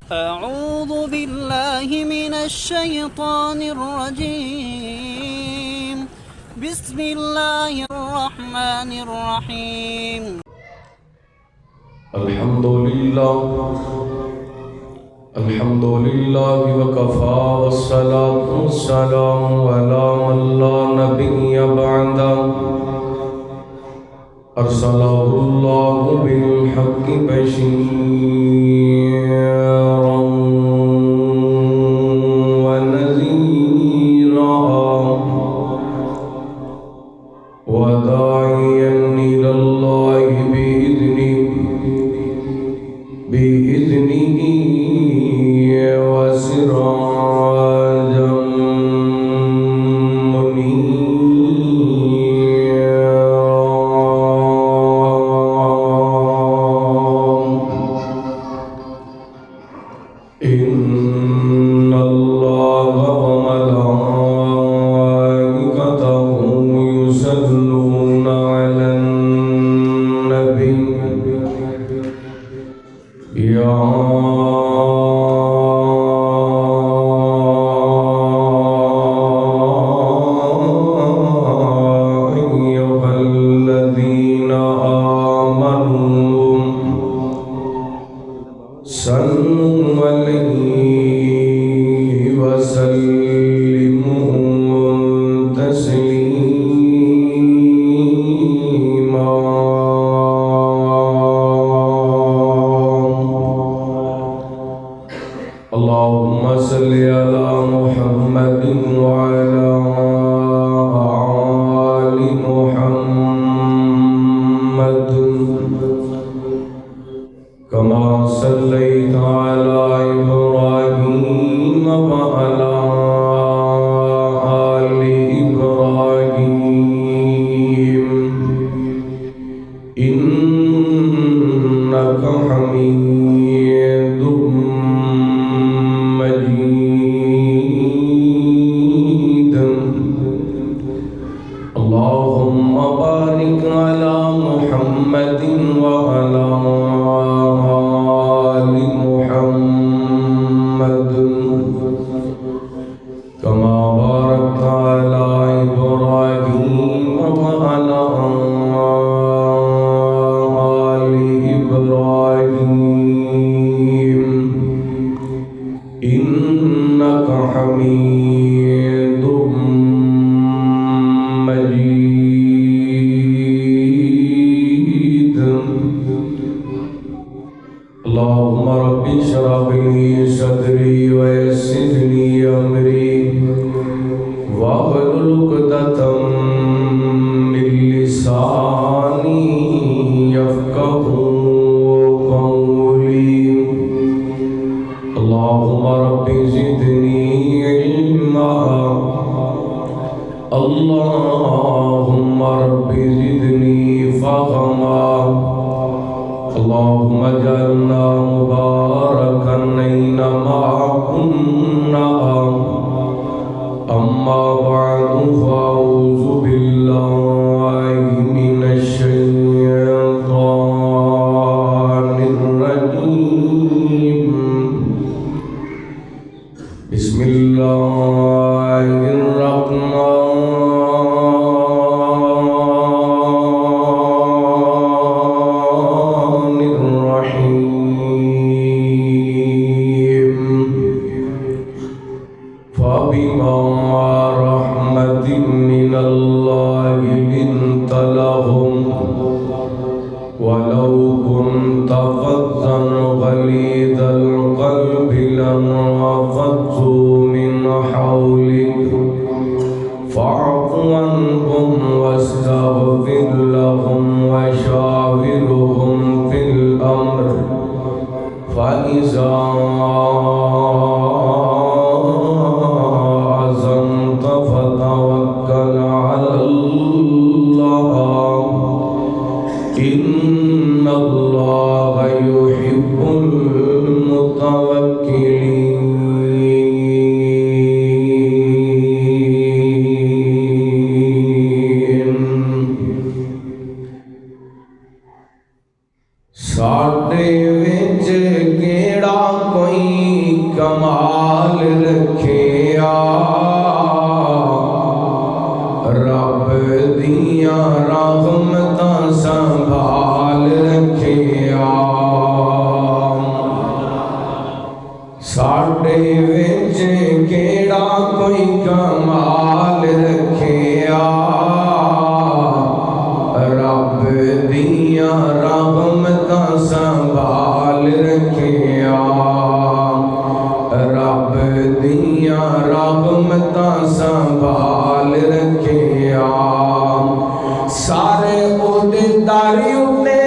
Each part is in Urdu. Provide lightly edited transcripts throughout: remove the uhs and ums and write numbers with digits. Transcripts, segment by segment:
أعوذ بالله من الشيطان الرجيم. بسم الله الرحمن الرحيم. الحمد لله وكفى والصلاة والسلام على من لا نبي بعده أرسله الله بالحق بشيرا ونذيرا وداعيا إلى الله بإذنه وسراجا إن الله وملائكته يصلون على النبي يا أيها الذين آمنوا صلوا عليه وسلموا تسليما اللهم صل على محمد وعلى آل محمد كما صليت على إبراهيم وعلى آل إبراهيم إنك حميد مجيد اللهم بارك على محمد وعلى آل محمد كما باركت على إبراهيم وعلى آل إبراهيم إنك حميد مجيد اللهم رب اشرح لي صدري ويسر لي أمري واحلل عقدة من لساني يفقهوا قولي اللهم رب زدني علما اللهم رب زدني فهما اللهم اجعلنا مباركا أينما كنا أما بعد فأعوذ بالله من الشيطان الرجيم بسم الله الرحمن الرحيم فبما رحمة من الله لنت لهم ولو كنت فظا غليظ القلب لانفضوا من حولك فاعف عنهم واستغفر لهم وشاورهم في الأمر فإذا عزمت فتوكل على الله إن الله يحب المتوكلين ساڈے وچ کیڑا کوئی کمال رکھیا رب دیاں رحمتاں سنبھال رکھیا ساڈے وچ کیڑا کوئی کمال رکھیا رب دیاں رحمتاں سنبھال رکھیا رب دیاں رحمتاں سنبھال رکھیا سارے اودے داری اتے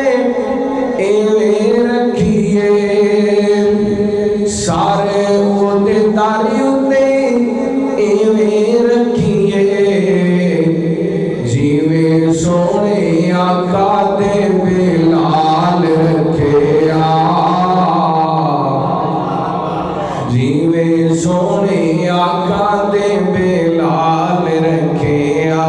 ایویں رکھیے سارے اودے داری اتے ایویں رکھیے جیویں سونے آقا دے بلال رکھیا جیویں سونے آقا دے بلال رکھیا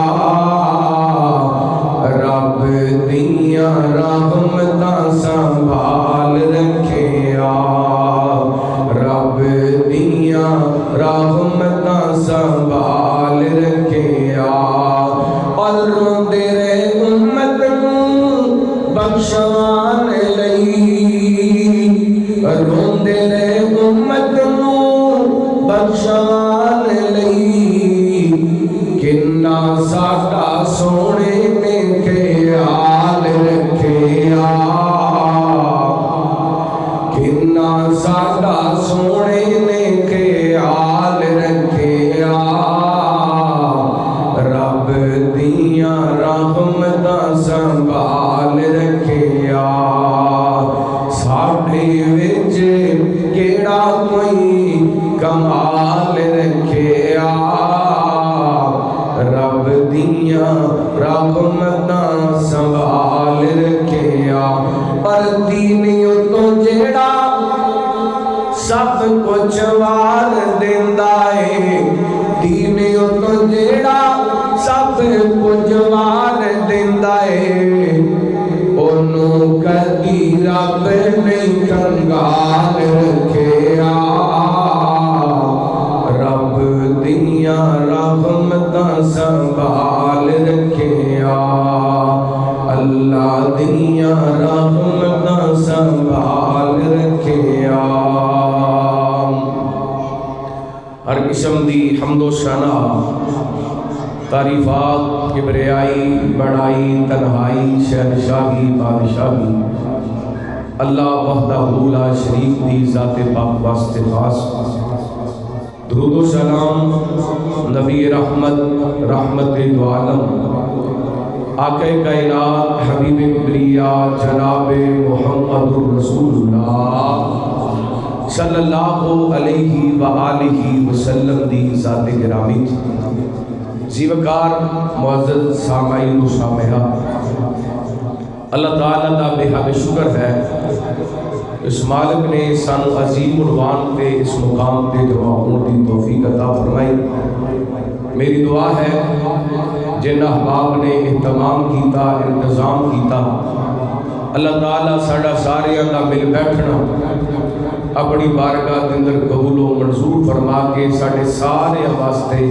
رب دیاں رحمتاں سنبھال رکھیا رب دیاں رحمتاں سنبھال رکھیا اور روندے رہے امت نوں بخشوان لئی روندے رہے امت نوں بخشوان لئی کنا ساڈا سونے نے خیال رکھیا کنا ساڈا سونے نے خیال رکھیا رب دیاں رحمتاں سنبھال رکھیا ساڈے وچ کیڑا کوئی کمال رکھیا رب دیاں رحمتاں سنبھال رکھیا پر دینیوں تو جیڑا سب کچھ وار دیندا اے دینیوں تو جیڑا سب کچھ وار دیندا اے اونوں کدی رب نہیں کنگال رکھیا رب دیاں رحمتاں سنبھال رکھیا اللہ دیاں رحمتاں سنبھال رکھیا ہر قسم دی حمد و ثنا تعریفات کبریائی بڑائی تنہائی شہنشاہی بادشاہی اللہ وحدہ لا شریک دی ذات پاک واسطے خاص درود و سلام نبی رحمت رحمت دو عالم آقا کائنات حبیب کبریا جناب محمد الرسول اللہ صلی اللہ علیہ وآلہ وسلم دی ذات گرامی زیوکار معزز سامعین و سامعہ اللہ تعالیٰ دا بے حد شکر ہے اس مالک نے سانو عظیم عنوان پہ اس مقام پہ جمع ہونے کی توفیق عطا فرمائی میری دعا ہے جن احباب نے اہتمام کیتا انتظام کیتا اللہ تعالیٰ ساڑا سارے دا مل بیٹھنا اپنی بارگاہ کے اندر قبول و منظور فرما کے ساڑے سارے واسطے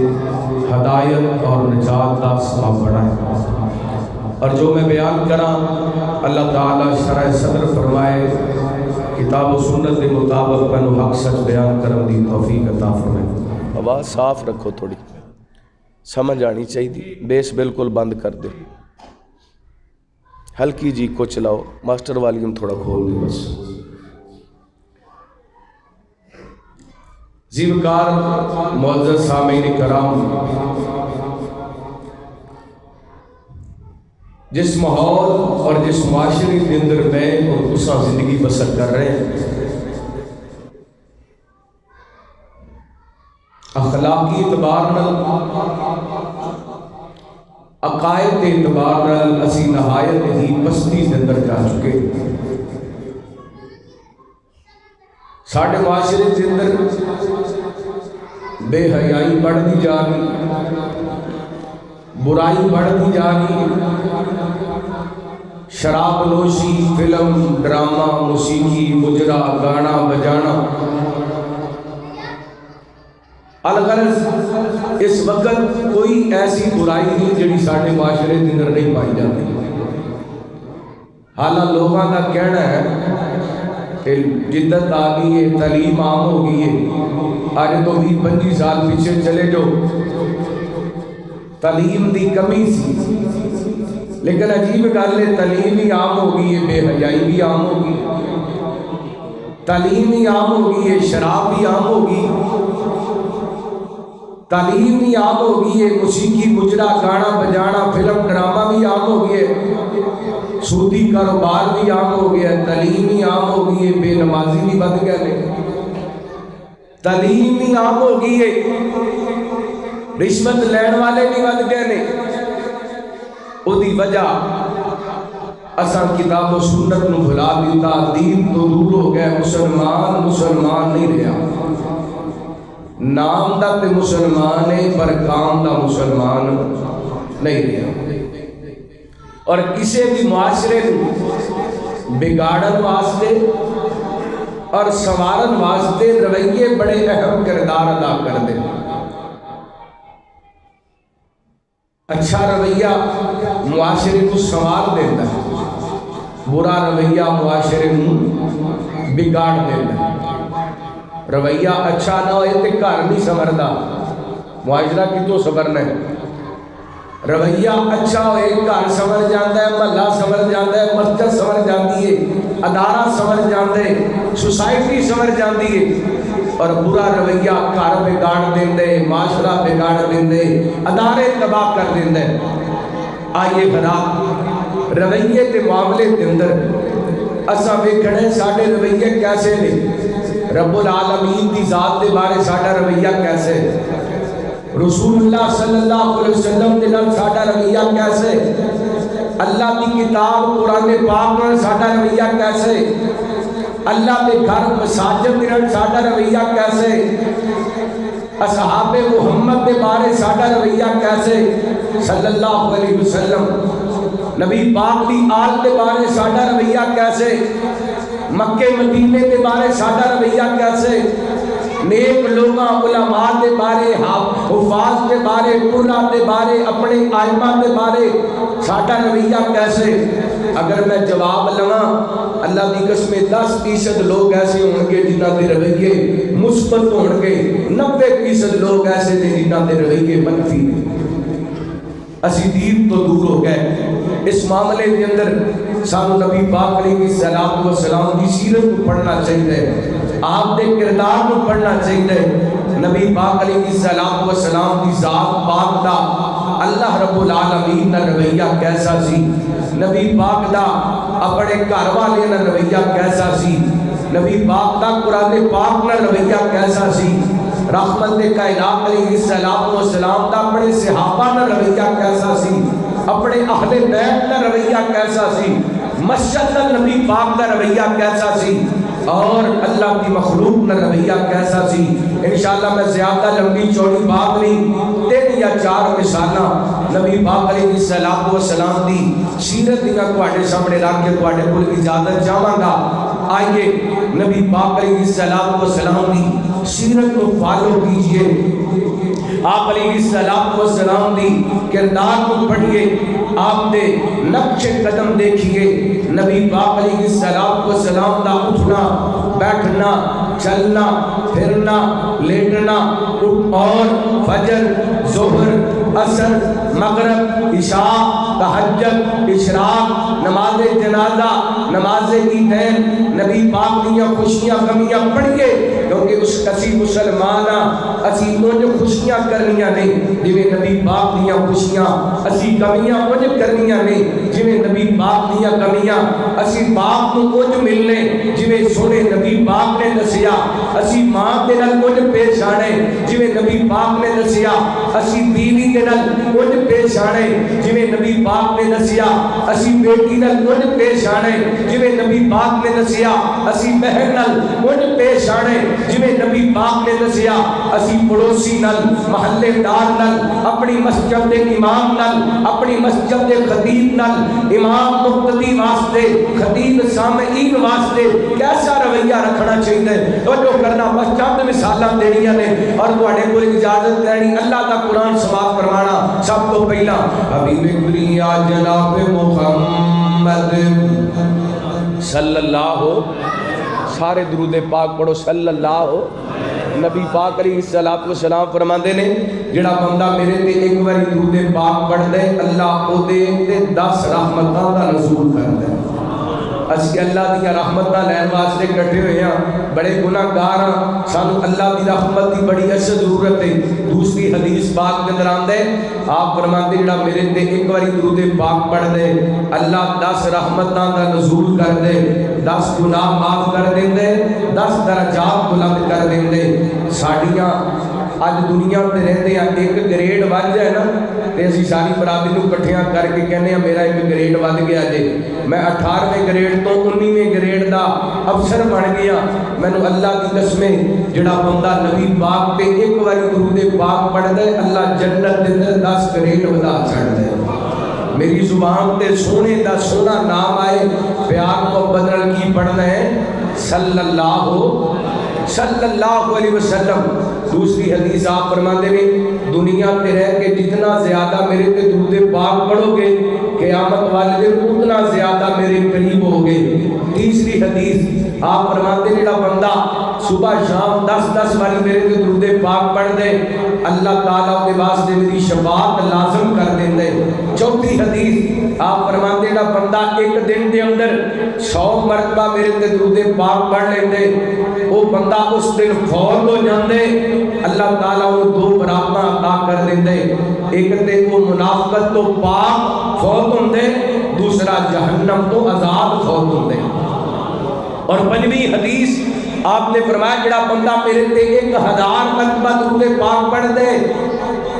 ہدایت اور نجات کا سبب بنائے اور جو میں بیان کراں اللہ تعالیٰ شرح صدر فرمائے کتاب و سنت کے مطابق میں حق سچ بیان کرن دی توفیق عطا فرمائے آواز صاف رکھو تھوڑی سمجھ آنی چاہیے بیس بالکل بند کر دے ہلکی جی کو چلاؤ ماسٹر والیوم تھوڑا کھول دے بس زیوکار معزز سامعین کرام جس ماحول اور جس معاشرے کے اندر میں اور تساں زندگی بسر کر رہے ہیں اخلاقی اعتبار نال عقائد کے اعتبار نال اسی نہایت ہی پستی کے اندر جا چکے ساڑھے معاشرے کے اندر بے حیائی بڑھتی جا رہی برائی بڑھتی جا رہی شراب نوشی فلم ڈرامہ موسیقی مجرا گانا بجانا الغرض اس وقت کوئی ایسی برائی نہیں جڑی ساڈے معاشرے کے اندر نہیں پائی جاتی. حالانکہ لوگوں کا کہنا ہے کہ جدت آ گئی ہے، تعلیم عام ہو گئی ہے. آج تو 20-25 سال پیچھے چلے جو تعلیم دی کمی سی، لیکن عجیب گل ہے تعلیم ہی عام ہو گئی ہے، بے حیائی بھی عام ہو گئی، تعلیم ہی عام ہو گئی ہے، شراب بھی عام ہو گئی، تعلیم ہی عام ہو گئی ہے، موسیقی مجرا گانا بجانا فلم ڈرامہ بھی عام ہو گئی ہے، سودی کاروبار بھی عام ہو گیا ہے، تعلیم ہی عام ہو گئی ہے، بے نمازی بھی بد گئے ہیں، تعلیم ہی عام ہو گئی ہے، رشوت لین والے بھی بد گئے ہیں. او دی وجہ اساں کتاب و سنت نو بھلا دیتا، دین تو دور ہو گئے، مسلمان نہیں رہا. نام دا تے مسلمان ہے پر کام دا مسلمان نہیں رہا. اور کسی بھی معاشرے کو بگاڑن واسطے اور سنوارن واسطے رویے بڑے اہم کردار ادا کر دے. اچھا رویہ معاشرے کو سنوار دیتا ہے، برا رویہ معاشرے کو بگاڑ دیتا ہے. رویہ اچھا نہ ہوئے تو گھر نہیں سنوردا، معاشرہ کتوں سنورنا ہے. رویہ اچھا ہوئے گھر سنور جاتا ہے، محلہ سنور جاتا ہے، مسجد سنور جاتی ہے، ادارہ سنور جاتا ہے، سوسائٹی سنور جاتی ہے. اور برا رویہ گھر بگاڑ دیندے، معاشرہ بگاڑ دیندے، ادارے تباہ کر دیندے. آئیے بھرا رویے کے معاملے کے اندر اساں ویکھنے ساڈے رویے کیسے نے، رب العالمین دی ذات دے بارے ساڈا رویہ کیسے، رسول اللہ صلی اللہ علیہ وسلم دے نال ساڈا رویہ کیسے، اللہ دی کتاب قرآن پاک نال ساڈا رویہ کیسے، اللہ دے گھر مساجد دے نال ساڈا رویہ کیسے، اصحاب محمد دے بارے ساڈا رویہ کیسے صلی اللہ علیہ وسلم، نبی پاک دی آل دے بارے ساڈا رویہ کیسے، مکے مدینے دے بارے ساڈا رویہ کیسے، نیک لوگاں علماء دے بارے، حفاظ دے بارے، قرآن دے بارے، اپنے آئمہ دے بارے ساڈا رویہ کیسے. اگر میں جواب لواں اللہ دی قسم 10% لوگ ایسے ہوں گے جنہ دے رویے مثبت ہوں گے، 90% لوگ ایسے نے جنہ دے رویے منفی. اسی دین تو دور ہو گئے. اس معاملے کے اندر سانو نبی پاک علیہ السلام کی سیرت کو پڑھنا چاہیے، آپ دے کردار کو پڑھنا چاہیے. نبی پاک علیہ السلام کی ذات پاک دا اللہ رب العالمین کا رویہ کیسا سی، نبی پاک دا اپنے گھر والے کا رویہ کیسا سی، نبی پاک دا قرآن پاک کا رویہ کیسا سی، رحمت کائنات علیہ السلام دا اپنے صحابہ کا رویہ کیسا سی، اپنے اہل بیت کا رویہ کیسا سی، مسجد کا نبی پاک کا رویہ کیسا سی، اور اللہ کی مخلوق کا رویہ کیسا سی. انشاءاللہ میں زیادہ لمبی چوڑی بات نہیں، 3 یا 4 مثالاں نبی پاک علیہ السلام دی سیرت دیاں تواڈے سامنے رکھ کے تواڈے کول اجازت چاہواں گا. آئیے نبی پاک علیہ السلام دی سیرت کو فالو کیجئے، آپ علیہ السلام دی کردار کو پڑھئے، آپ دے نقش قدم دیکھئے. نبی پاک علیہ السلام دا اٹھنا بیٹھنا چلنا پھرنا لیٹنا اور فجر ظہر عصر مغرب عشاء تہجد اشراق نماز جنازہ نماز عیدین نبی پاک دیاں خوشیاں کمیاں پڑھئے، کیونکہ اس کسی مسلمانہ اسی انج خوشیاں کرنیاں نہیں جویں نبی پاک دیاں خوشیاں، اسی کمیاں انج کرنیاں نہیں جویں نبی پاک دیاں کمیاں، اسی باپ کو انج ملنے جویں سونے نبی پاک نے دسیا، اسی ماں دے نال انج پیش آنے جویں نبی پاک نے دسیا، اسی بیوی دے نال انج پیش آنے جویں نبی پاک نے دسیا، اسی بیٹی نال انج پیش آنے جویں نبی پاک نے دسیا، اسی بہن نال انج پیش آنے جویں نبی پاک نے دسیا، اسی پڑوسی نال محلے دار نال اپنی مسجد دے امام نال اپنی مسجد دے خطیب نال امام مقتدی واسطے خطیب سامعین واسطے کیسا رویہ رکھنا چاہیے توجہ کرنا بس چند مثالاں دینیاں نے اور تواڈے کول اجازت لینی اللہ دا قرآن سماعت فرمانا سب تو پہلا حبیب کبریا جناب محمد صلی اللہ سارے درود پاک پڑھو صلی اللہ نبی پاک علیہ السلام فرماندے نے جڑا بندہ میرے تے ایک باری درود پاک پڑھ دے اللہ او دے تے 10 رحمتاں دا نزول کر دے اسی اللہ دی رحمتاں لین واسطے اکٹھے ہوئے ہیں بڑے گناہگار ہیں سانو اللہ دی رحمت دی بڑی اشد ضرورت ہے دوسری حدیث پاک کے اندر آندے آپ فرماتے جڑا میرے تے ایک باری درود پاک پڑھ دے اللہ 10 رحمتاں دا نزول کر دے 10 گناہ معاف کر دے 10 درجات بلند کر دے ساڈیاں اج دنیا تے رہندے ہیں ایک گریڈ ود جائے نا تے اسی ساری برادری نوں اکٹھیاں کر کے کہنے ہیں میرا ایک گریڈ ود گیا جے میں 18ویں گریڈ تو 19ویں گریڈ دا افسر بن گیا مینوں اللہ دی قسم جڑا بندہ نبی پاک تے ایک واری درود پاک پڑھ دے اللہ جنت دے اندر 10 گریڈ ودا چھڑ دے میری زبان تے سونے دا سونا نام آئے پیار محبت نال کی پڑھنا ہے صلی اللہ علیہ وسلم دوسری حدیث آپ فرماتے ہیں دنیا تے رہ کے جتنا زیادہ میرے تے درود پاک پڑھو گے قیامت والے دن اتنا زیادہ میرے قریب ہوگے تیسری حدیث آپ فرماتے ہیں جڑا بندہ صبح شام 10 باری میرے تے درود پاک پڑھ دے اللہ تعالیٰ کے واسطے میری شفاعت لازم کر دے چوتھی حدیث آپ فرماتے ہیں جڑا بندہ ایک دن دے اندر 100 مرتبہ میرے تے درود پاک پڑھ لیندے وہ بندہ اس دن فوت ہو جاندے اللہ تعالیٰ وہ 2 براتاں عطا کر دیندے ایک تے وہ منافقت تو پاک فوت ہوندے دوسرا جہنم تو آزاد فوت ہوندے اور پنجویں حدیث آپ نے فرمایا جڑا بندہ میرے تے 1000 مرتبہ درود پاک پڑھ دے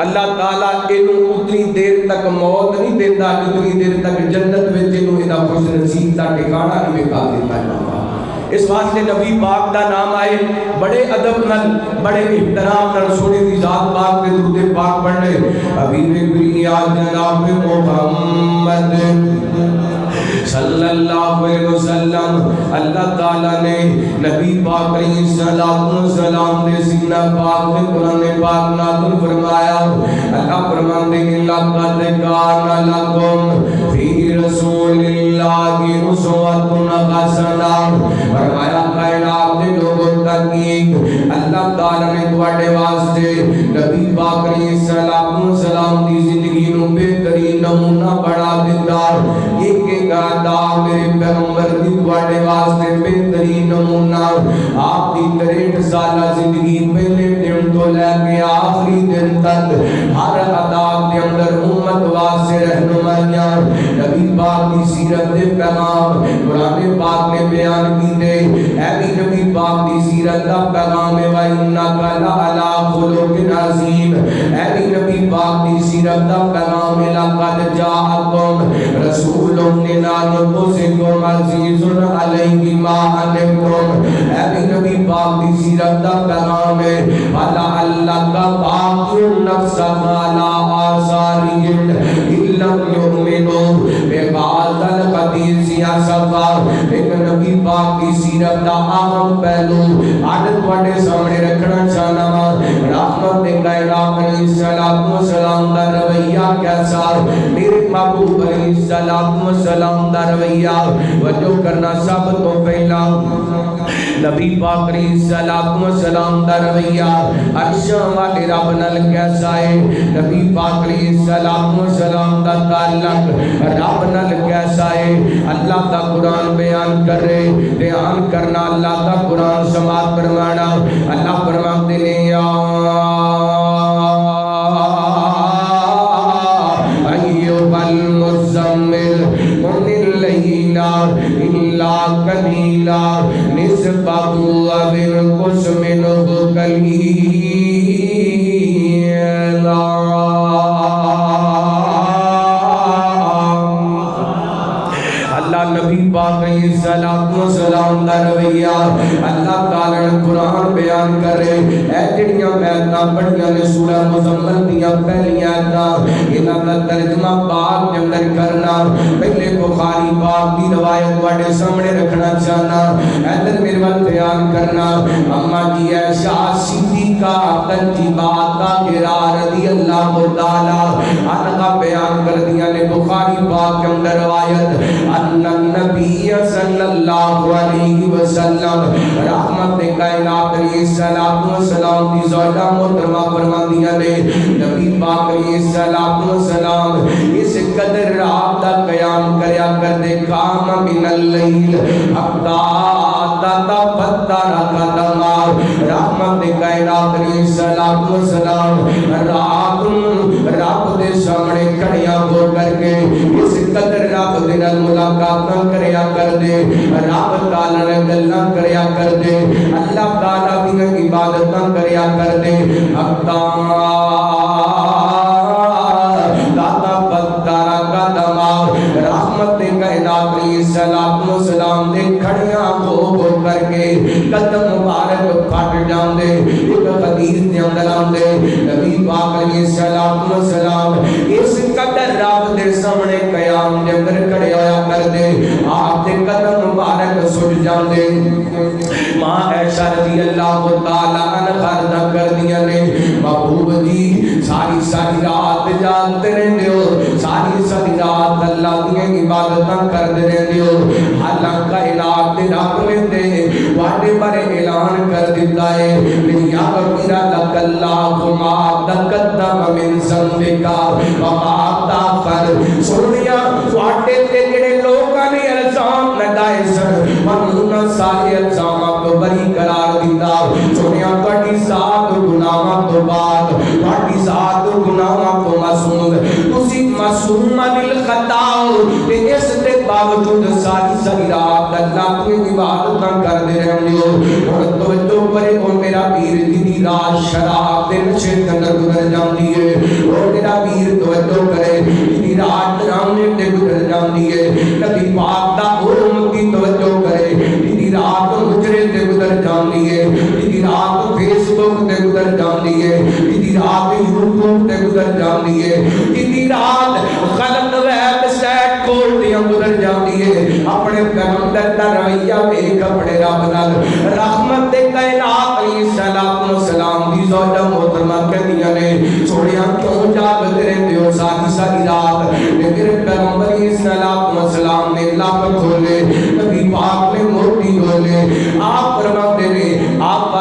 اللہ تعالیٰ اینوں اتنی دیر تک موت نہیں دیندا اتنی دیر تک جنت وچ اینوں ادا خوش نصیب دا ٹھکانہ نہیں ملا دیتا ہے اس واسطے نبی پاک دا نام آئے بڑے ادب نال بڑے احترام نال سونے دی ذات پاک کے درود پاک پڑھنے حبیب کبریا جناب محمد صلی اللہ علیہ وسلم اللہ تعالیٰ نے نبی پاک علیہ السلام نے سینہ پاک میں قرآن پاک نازل فرمایا اللہ فرماتے ہیں لقد کان لکم فی رسول اللہ اسوۃ حسنہ فرمایا کائنات کے لوگوں تحقیق اللہ تعالیٰ نے تواڈے واسطے نبی پاک علیہ السلام دی زندگی نو بہترین نمونہ بنا دیتا ایک آداب میرے پیغمبر دی تواڈے واسطے بہترین نمونہ آپ دی 63 سالہ زندگی پہلے دن تو لے کے آخری دن تک ہر آداب دے اندر امت واسطے رہنمائیاں نبی پاک کی سیرت دے پیغام قرآن پاک نے بیان کیتے اے بھی نبی پاک کی سیرت دا پیغام ہے وَإِنَّكَ لَعَلَىٰ خُلُقٍ عَظِيمٍ اے بھی نبی پاک کی سیرت دا پیغام ہے لَقَدْ جَاءَكُمْ رَسُولٌ مِّنْ أَنفُسِكُمْ عَزِيزٌ عَلَيْهِ مَا عَنِتُّمْ اے بھی نبی پاک کی سیرت دا پیغام ہے وَلَعَلَّكَ بَاخِعٌ نَفْسَكَ عَلَىٰ آثَارِهِمْ إِن لَّمْ يُؤْمِنُوا بِهَٰذَا الْحَدِيثِ أَسَفًا ایک نبی پاک کی سیرت دا اہم پہلو آج تواڈے سامنے رکھنا چاہنا وا رحمت کائنات علیہ السلام دا رویہ کیسا میرے محبوب علیہ السلام دا رویہ وجہ کرنا سب تو پہلا نبی پاک علیہ السلام دا رویہ عرشاں والے رب نال کیسا ہے نبی پاک علیہ السلام دا تعلق رب نال کیسا ہے اللہ دا قرآن بیان کر رہے بیان کرنا اللہ دا قرآن سماعت فرمانا اللہ فرماتے ہیں یا ایھا المزمل قم اللیل الا قلیلا نصفہ او انقص منہ قلیلا نبی پاک علیہ السلام دا رویہ اللہ تعالی نے قرآن بیان کر رہے اے جڑیاں بیعتاں پڑھیاں نے سورہ مزمل دیاں پہلیاں آیتاں انہاں دا ترجمہ پاک دے اندر کرنا پہلے بخاری پاک دی روایت تواڈے سامنے رکھنا چاہنا ادھر میرے ول بیان کرنا اما جی عائشہ صدیقہ طیبہ طاہرہ رضی اللہ تعالی عنہا بیان کر دیا نے بخاری پاک کے اندر روایت ان النبی صلی اللہ علیہ وسلم رحمت کائنات علیہ الصلوۃ والسلام دی زوجہ محترمہ فرماندیاں نے نبی پاک علیہ الصلوۃ والسلام اس قدر رات کا قیام کریا کرتے قام من اللیل حتی تتفتر قدما رحمت کائنات علیہ الصلوۃ والسلام رات رب دے سامنے کھڑیاں ہو کر کے اس قدر رب دے نال ملاقاتاں کریا کر دے رب تعالی نال گلاں کریا کر دے اللہ تعالی دی عبادتاں کریا کر دے حتا داتا پتارا قدما رحمت کائنات علیہ الصلوۃ والسلام دے کھڑیاں ہو کر کے قدم مبارک پھٹ جاندے ایک حدیث دے اندر آندے نبی پاک علیہ الصلوۃ والسلام اس قدر رب دے سامنے قیام دے اندر کھڑے ہویا کر دے آپ دے قدم مبارک سج جاندے ماں عائشہ رضی اللہ تعالی عنہا عرض کر دیا نے محبوب جی ساری رات جاگتے رہندے ہو ساری رات اللہ دی عبادتاں کردے رہندے ہو حالانکہ کائنات دے رب نے تے واڈے بارے اعلان کر دیتا ہے یا غفر لک اللہ ما تقدم من ذنبک وما تاخر سنیا واڈے تے جڑے لوکاں نے الزام لگائے سن انہاں سارے الزاماں تو بری قرار دیتا سنیا تہاڈی ذات گناہاں تو بعد تہاڈی ذات گناہاں تو معصوم تسی معصوم للخطا تے اس دے باوجود ساری رات اللہ کی عبادت کردے رہندے ہو ہن توجہ کرے او میرا پیر دی رات شراب دے نشے دے اندر گزر جاندی ہے او میرا پیر توجہ کرے دی رات ڈرامے تے گزر جاندی ہے نبی پاک دا امتی توجہ کرے دی رات مجرے تے گزر جاندی ہے دی رات فیس بک تے گزر جاندی ہے دی رات یوٹیوب تے گزر جاندی ہے دی رات غلط ویب سائٹ کھول دیا گزر جاندی ہے اپنے پیغمبر دا رویہ ویکھ اپنے رب نال رحمت کائنات علیہ الصلوۃ والسلام دی زوجہ محترمہ کہندیاں نے سونیا کیوں جاگدے رہندے ہو ساری رات میرے پیغمبر علیہ الصلوۃ والسلام نے لب کھولے نبی پاک نے موٹی کھولے آپ فرماتے نے آپ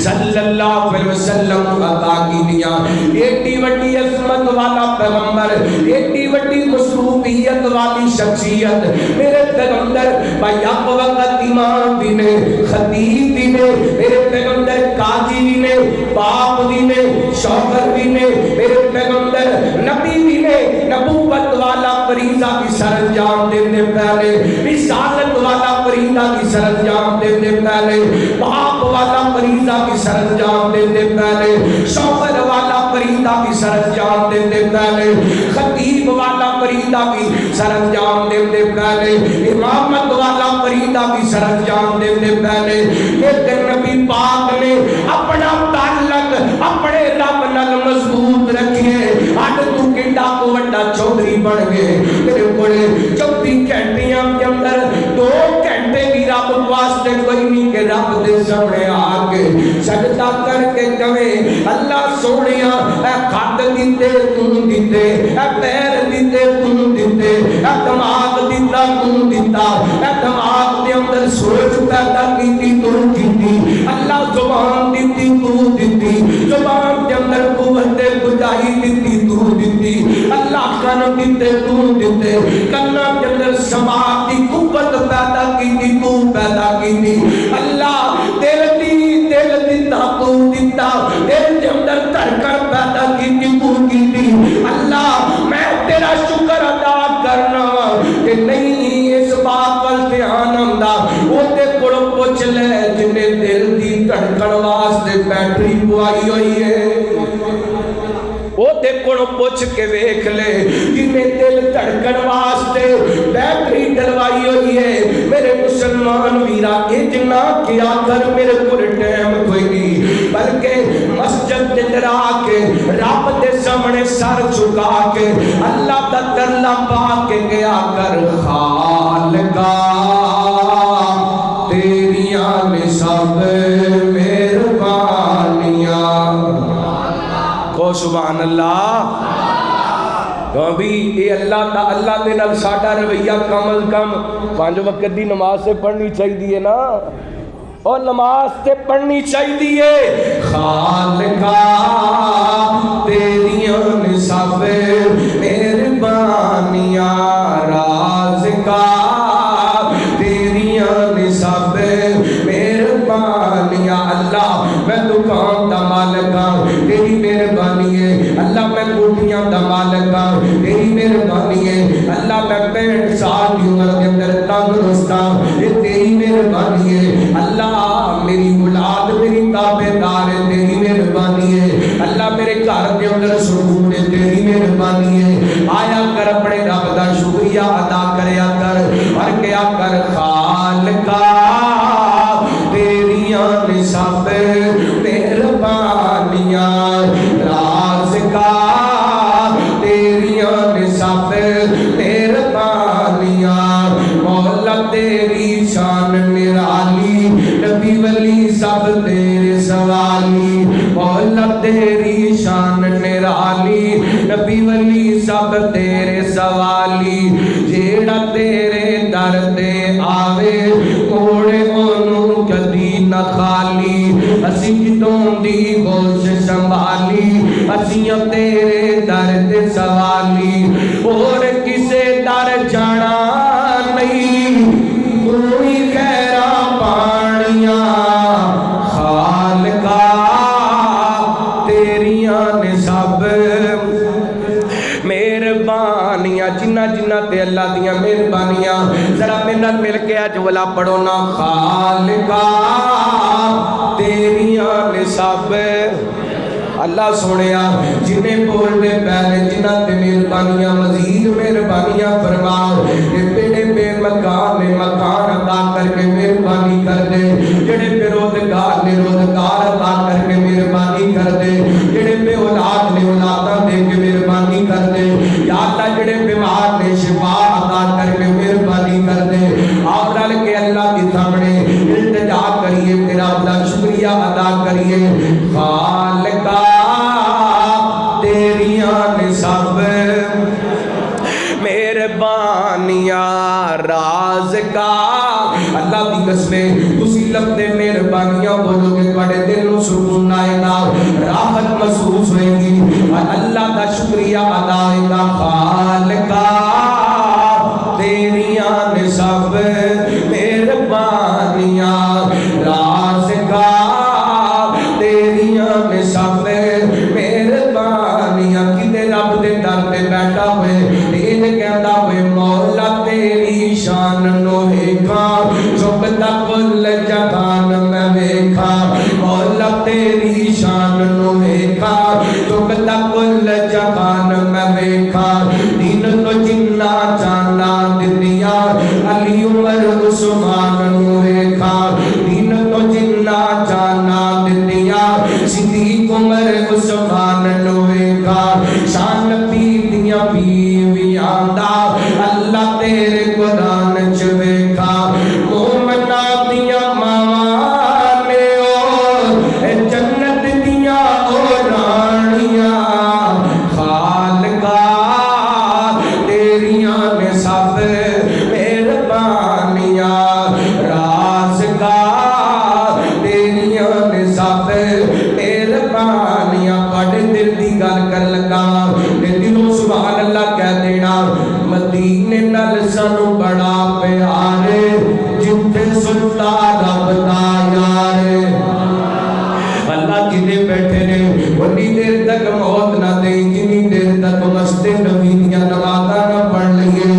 صلی اللہ علیہ وسلم عطا کی دیا ایڈی وڈی عظمت والا پیغمبر ایڈی وڈی مصروفیت والی شخصیت میرے پیغمبر بھائی اب وقت امام بھی نے خطیب بھی نے میرے پیغمبر قاضی بھی نے باپ بھی نے شوہر بھی نے میرے پیغمبر نبی بھی نے نبوت والا فریضہ بھی سر انجام دینے پہلے رسالت والا فریضہ بھی سر انجام دینے پہلے باپ والا فریضہ بھی سر انجام دینے پہلے شوہر والا فریضہ بھی سر انجام دینے پہلے خطیب والا فریضہ بھی سر انجام دینے پہلے امامت والا فریضہ بھی سر انجام دینے پہلے لیکن نبی پاک نے اپنا تعلق اپنے رب نال مضبوط رکھیے اڈ تو کڈا کو وڈا چودھری بن گئے میرے بڑے 24 گھنٹیاں کے اندر 2 گھنٹے بھی رب واسطے کوئی نہیں کہ رب دے سامنے آ کے سجدہ کر کے کہے اللہ سونیا اے کھٹ دیتے تو دیتے اے پیر دیتے تو دیتے اے دماغ دیتا تو دیتا اے دماغ دے اندر سوچ پیدا کیتی تو کیتی اللہ زبان دیتی تو دیتی زبان دے اندر قوت خدائی دیتی تو دیتی اللہ کان دیتے تو دیتے کنا دے اندر سماع دی قوت پیدا کیتی تو پیدا کیتی اللہ دل دیتا تو دیتا دل دے اندر دھڑکن پیدا کیتی تو کیتی اللہ میں تیرا شکر ادا کرنا کہ نہیں اس بات پر دھیان آندا وہ تے کول پوچھ لے جن نے دل دی دھڑکن واسطے بیٹری پوائی ہوئی ہے وہ تے کول پوچھ کے ویکھ لے جن نے دل دھڑکن واسطے بیٹری ڈلوائی ہوئی ہے میرے مسلمان ویرا اتنا کیا کر میرے کول ٹائم کوئی نہیں بلکہ مسجد دے اندر آ کے رب دے سامنے سر جھکا کے اللہ دا ترلا پا کے گیا کر خالقا تیریاں نے سب مہربانیاں کو سبحان اللہ بھی اے اللہ دے نال ساڈا رویہ کم از کم 5 وقت دی نماز سے پڑھنی چاہیے نا اور نماز تے پڑھنی چاہیے خالقا تیریاں نے سب مہربانیاں رازقا تیریاں نے سب مہربانیاں اللہ میں دکان دا مالک ہاں تیری مہربانی ہے اللہ میں کوٹھیاں دا مالک ہاں تیری مہربانی ہے اللہ میں 65 سال کی عمر کے اندر تندرست ہاں یہ تیری مہربانی ہے اللہ میری اولاد میری تابعدار ہے تیری مہربانی ہے اللہ میرے گھر کے اندر سکون ہے تیری مہربانی ہے آیا کر اپنے رب دا شکریہ ادا کریا کر اور کیا کر خالقا تیریاں نے سب مہربانیاں رازقا تیریاں نے سب مہربانیاں مولا تیری شان نرالی نبی ولی سب تیرے سوالی مولا تیری شان نرالی نبی ولی سب تیرے سوالی جیڑا تیرے در تے آوے کوڑے انہوں کدی نہ خالی اسی جدوں دی ہوش سنبھالی اسیاں تیرے در تے سوالی اور کسے در جانا نہیں کوئی خیرہ پانیاں خالقا تیریاں نے سب مہربانیاں جنہ جنہ تے اللہ دیاں مہربانیاں ذرا منت مل کے اج والا پڑھو نا خالقا تیریاں نے سب اللہ سنیا جنہیں بولنے پہلے جنہ تے مہربانیاں مزید مہربانیاں فرماؤ بیڑے بے مکان مکان عطا کر کے مہربانی کر دے جڑے بے روزگار نے روزگار عطا کر کے مہربانی کر دے جڑے بے اولاد نے اولاداں دے کے مہربانی کر دے یا اللہ جڑے بیمار نے شفا عطا کر کے مہربانی کر دے آپ رل کے اللہ کے سامنے التجا کریے تیرا بڑا شکریہ ادا کریے خالقا تیریاں نے سب مہربانیاں رازقا اللہ دی قسمیں تسی لفظ مہربانی مہربانیاں بولو گے تواڈے دل نوں سکون آئے گا، راحت محسوس ہوئے گی، اور اللہ دا شکریہ ادا ہوئے گا۔ خالقا تیریاں نے سب مہربانیاں، رازقا تیریاں نے سب مہربانیاں۔ کدے رب دے در تے بیٹھا ہوئے یہ کہندا ہوئے مولا تیری شان نو ویکھاں، چکتا کل جہان میں ویکھاں، مولا تیری شان نو ویکھاں، چکتا کل جہان میں ویکھاں۔ دین تو جنہ چانا دنیا علی عمر عثمان نو ویکھاں، دین تو جنہ چانا دنیا صدیق عمر عثمان نو ویکھاں۔ شان نبی دیاں بیویاں دا اللہ تیرے قرآن چ ویکھاں، مومناں دیاں ماواں نے او جنت دیاں او رانیاں۔ خالقا تیریاں نے سب مہربانیاں، رازقا تیریاں نے سب مہربانیاں۔ تواڈے دل دی گل کر لگا تے دلوں سبحان اللہ کہہ دینا۔ مدینے نال سانوں بڑا پیار جتھے سنتا رب دا یار۔ اللہ جنے بیٹھے نے اُنی دیر تک موت نہ دے جنی دیر تک مسجد نبی دیاں نمازاں نہ پڑھ لئے،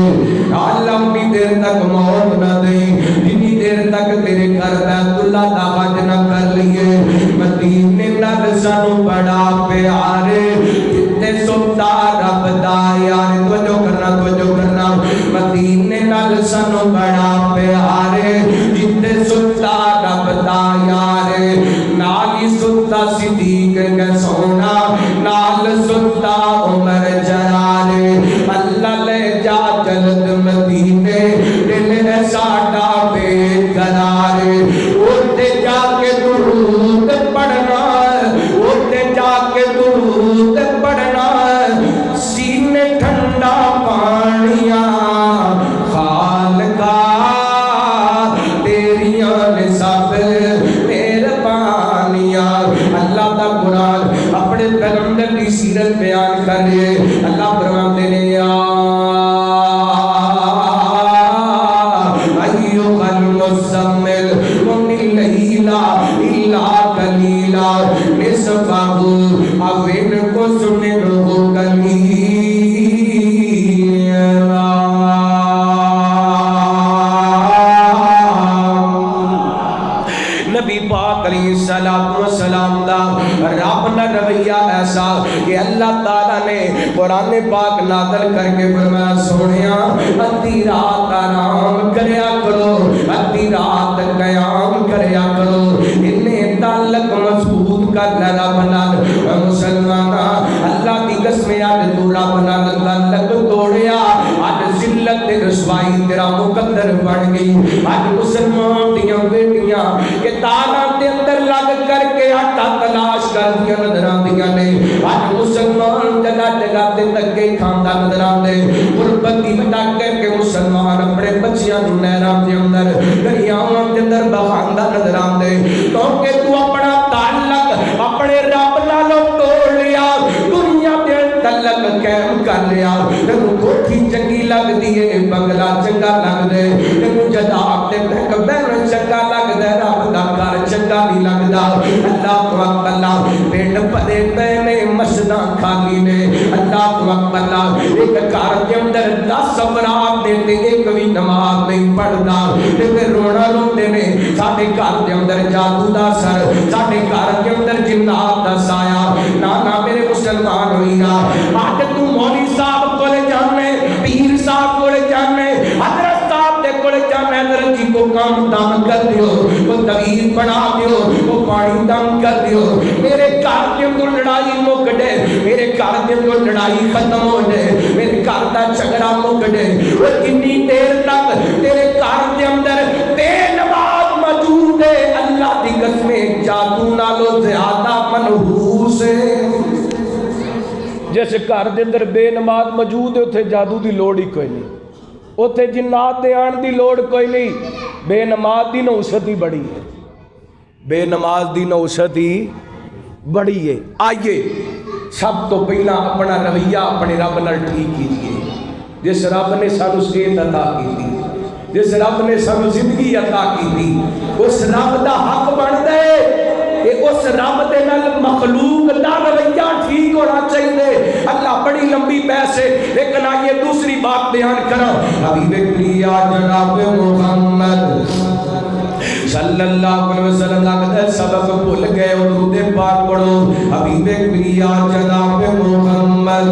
اللہ اُنی دیر تک موت نہ دے جنی دیر تک تیرے گھر بیت اللہ دا حج نہ کر لئے۔ مدینے نال سانوں بڑا پیار جتھے سنتا رب دا یار۔ توجہ کرنا مدینے نال سانوں بڑا پیار جتھے سنتا رب دا یار۔ نال ہی سنتا صدیق کا سونا، نال سنتا عمر جلال۔ اللہ لے جا جلد مدینے دل ہے ساڈا بے قرار۔ اوتے جا کے درود پڑھنا، اوتے جا کے درود پڑھنا، سینے ٹھنڈا پانیاں۔ خالقا تیریاں نے سب مہربانیاں۔ اللہ دا قرآن اپنے پیغمبر کی سیرت بیان کرے، اللہ فرماتے ہیں ایھا المزمل قم اللیل الا قلیلا نصفہ او انقص منہ قلیلا۔ نبی پاک علیہ السلام دا رب نہ رویہ ایسا کہ اللہ تعالیٰ نے قرآن پاک نازل کر کے فرمایا سونیا ادھی رات آرام کریا کرو، ادھی رات قیام کریا کرو، انہیں تعلق مضبوط کر رب نال۔ مسلمانہ اللہ دی قسمیں آج تو رب نال تعلق توڑیا، آج ذلت رسوائی تیرا مقدر بن گئی۔ آج مسلمان دیاں بیٹیاں کہ تالا دے اندر لگ کر کے آٹا تلاش کر دیا نظر آندیاں نے۔ آج مسلمان جگہ جگہ تے دھکے کھاندا نظر آندے، غربت دی وجہ کر کے مسلمان اپنے بچیاں نوں نہراں دے اندر دریاواں دے اندر بہاندا نظر آندے، کیونکہ تو اپنا تعلق اپنے رب نال توڑ لیا، دنیا تے تعلق قائم کر لیا۔ تینوں کوٹھی چنگی لگدی ہے، بنگلہ چنگا لگدا ہے، تینوں جداب تے بہن چنگا لگدا ہے، رب دا گھر چنگا نہیں لگدا۔ اللہ اکبر، پنڈ پڑے پے نے مسجداں خالی نے۔ اللہ اکبر، ایک گھر دے اندر 10 افراد نے تے ایک بھی نماز نہیں پڑھدا، تے پھر رونا روندے نے ساڈے گھر دے اندر جادو دا اثر، ساڈے گھر دے اندر جنات دا سایہ۔ نا میرے مسلمان ہوئینا، اج تو مولوی صاحب کولے جانے، پیر صاحب کولے جانے، حضرت صاحب دے کولے جانے، حضرت جی کو کام دم کر دیو، وہ تویل بنا دیو، وہ پانی دم کر دیو، میرے گھر کے اندر لڑائی مک دے، میرے گھر کے اندر لڑائی ختم ہو جائے، میرے گھر دا جھگڑا مک دے۔ وہ کتنی دیر تک تیرے گھر کے اندر بے نماز موجود ہے، اللہ دی قسمیں جادو نالو زیادہ منحوس ہے۔ جس گھر دے اندر بے نماز موجود ہے اتھے جادو دی لوڑ ہی کوئی نہیں، اتھے جنات دے آن دی لوڑ کوئی نہیں، بے نماز دی نحوست ہی بڑی ہے۔ بے نماز دی نوشت ہی بڑی ہے. آئیے سب تو پہلا اپنا رویہ اپنے رب نال ٹھیک کیجیے. جس رب نے سانو صحت عطا کی تھی, جس رب نے سانو زندگی عطا کی تھی, اس رب دا حق بندا ہے کہ اس رب دے نال مخلوق دا رویہ ٹھیک ہونا چاہیے. اللہ بڑی لمبی بحث ہے, لیکن آئیے دوسری بات بیان کرا. حبیب کلیا جناب محمد صلی اللہ علیہ وسلم کا سبق بھول گئے اور درود پاک پڑھو. حبیب کلیا جناب محمد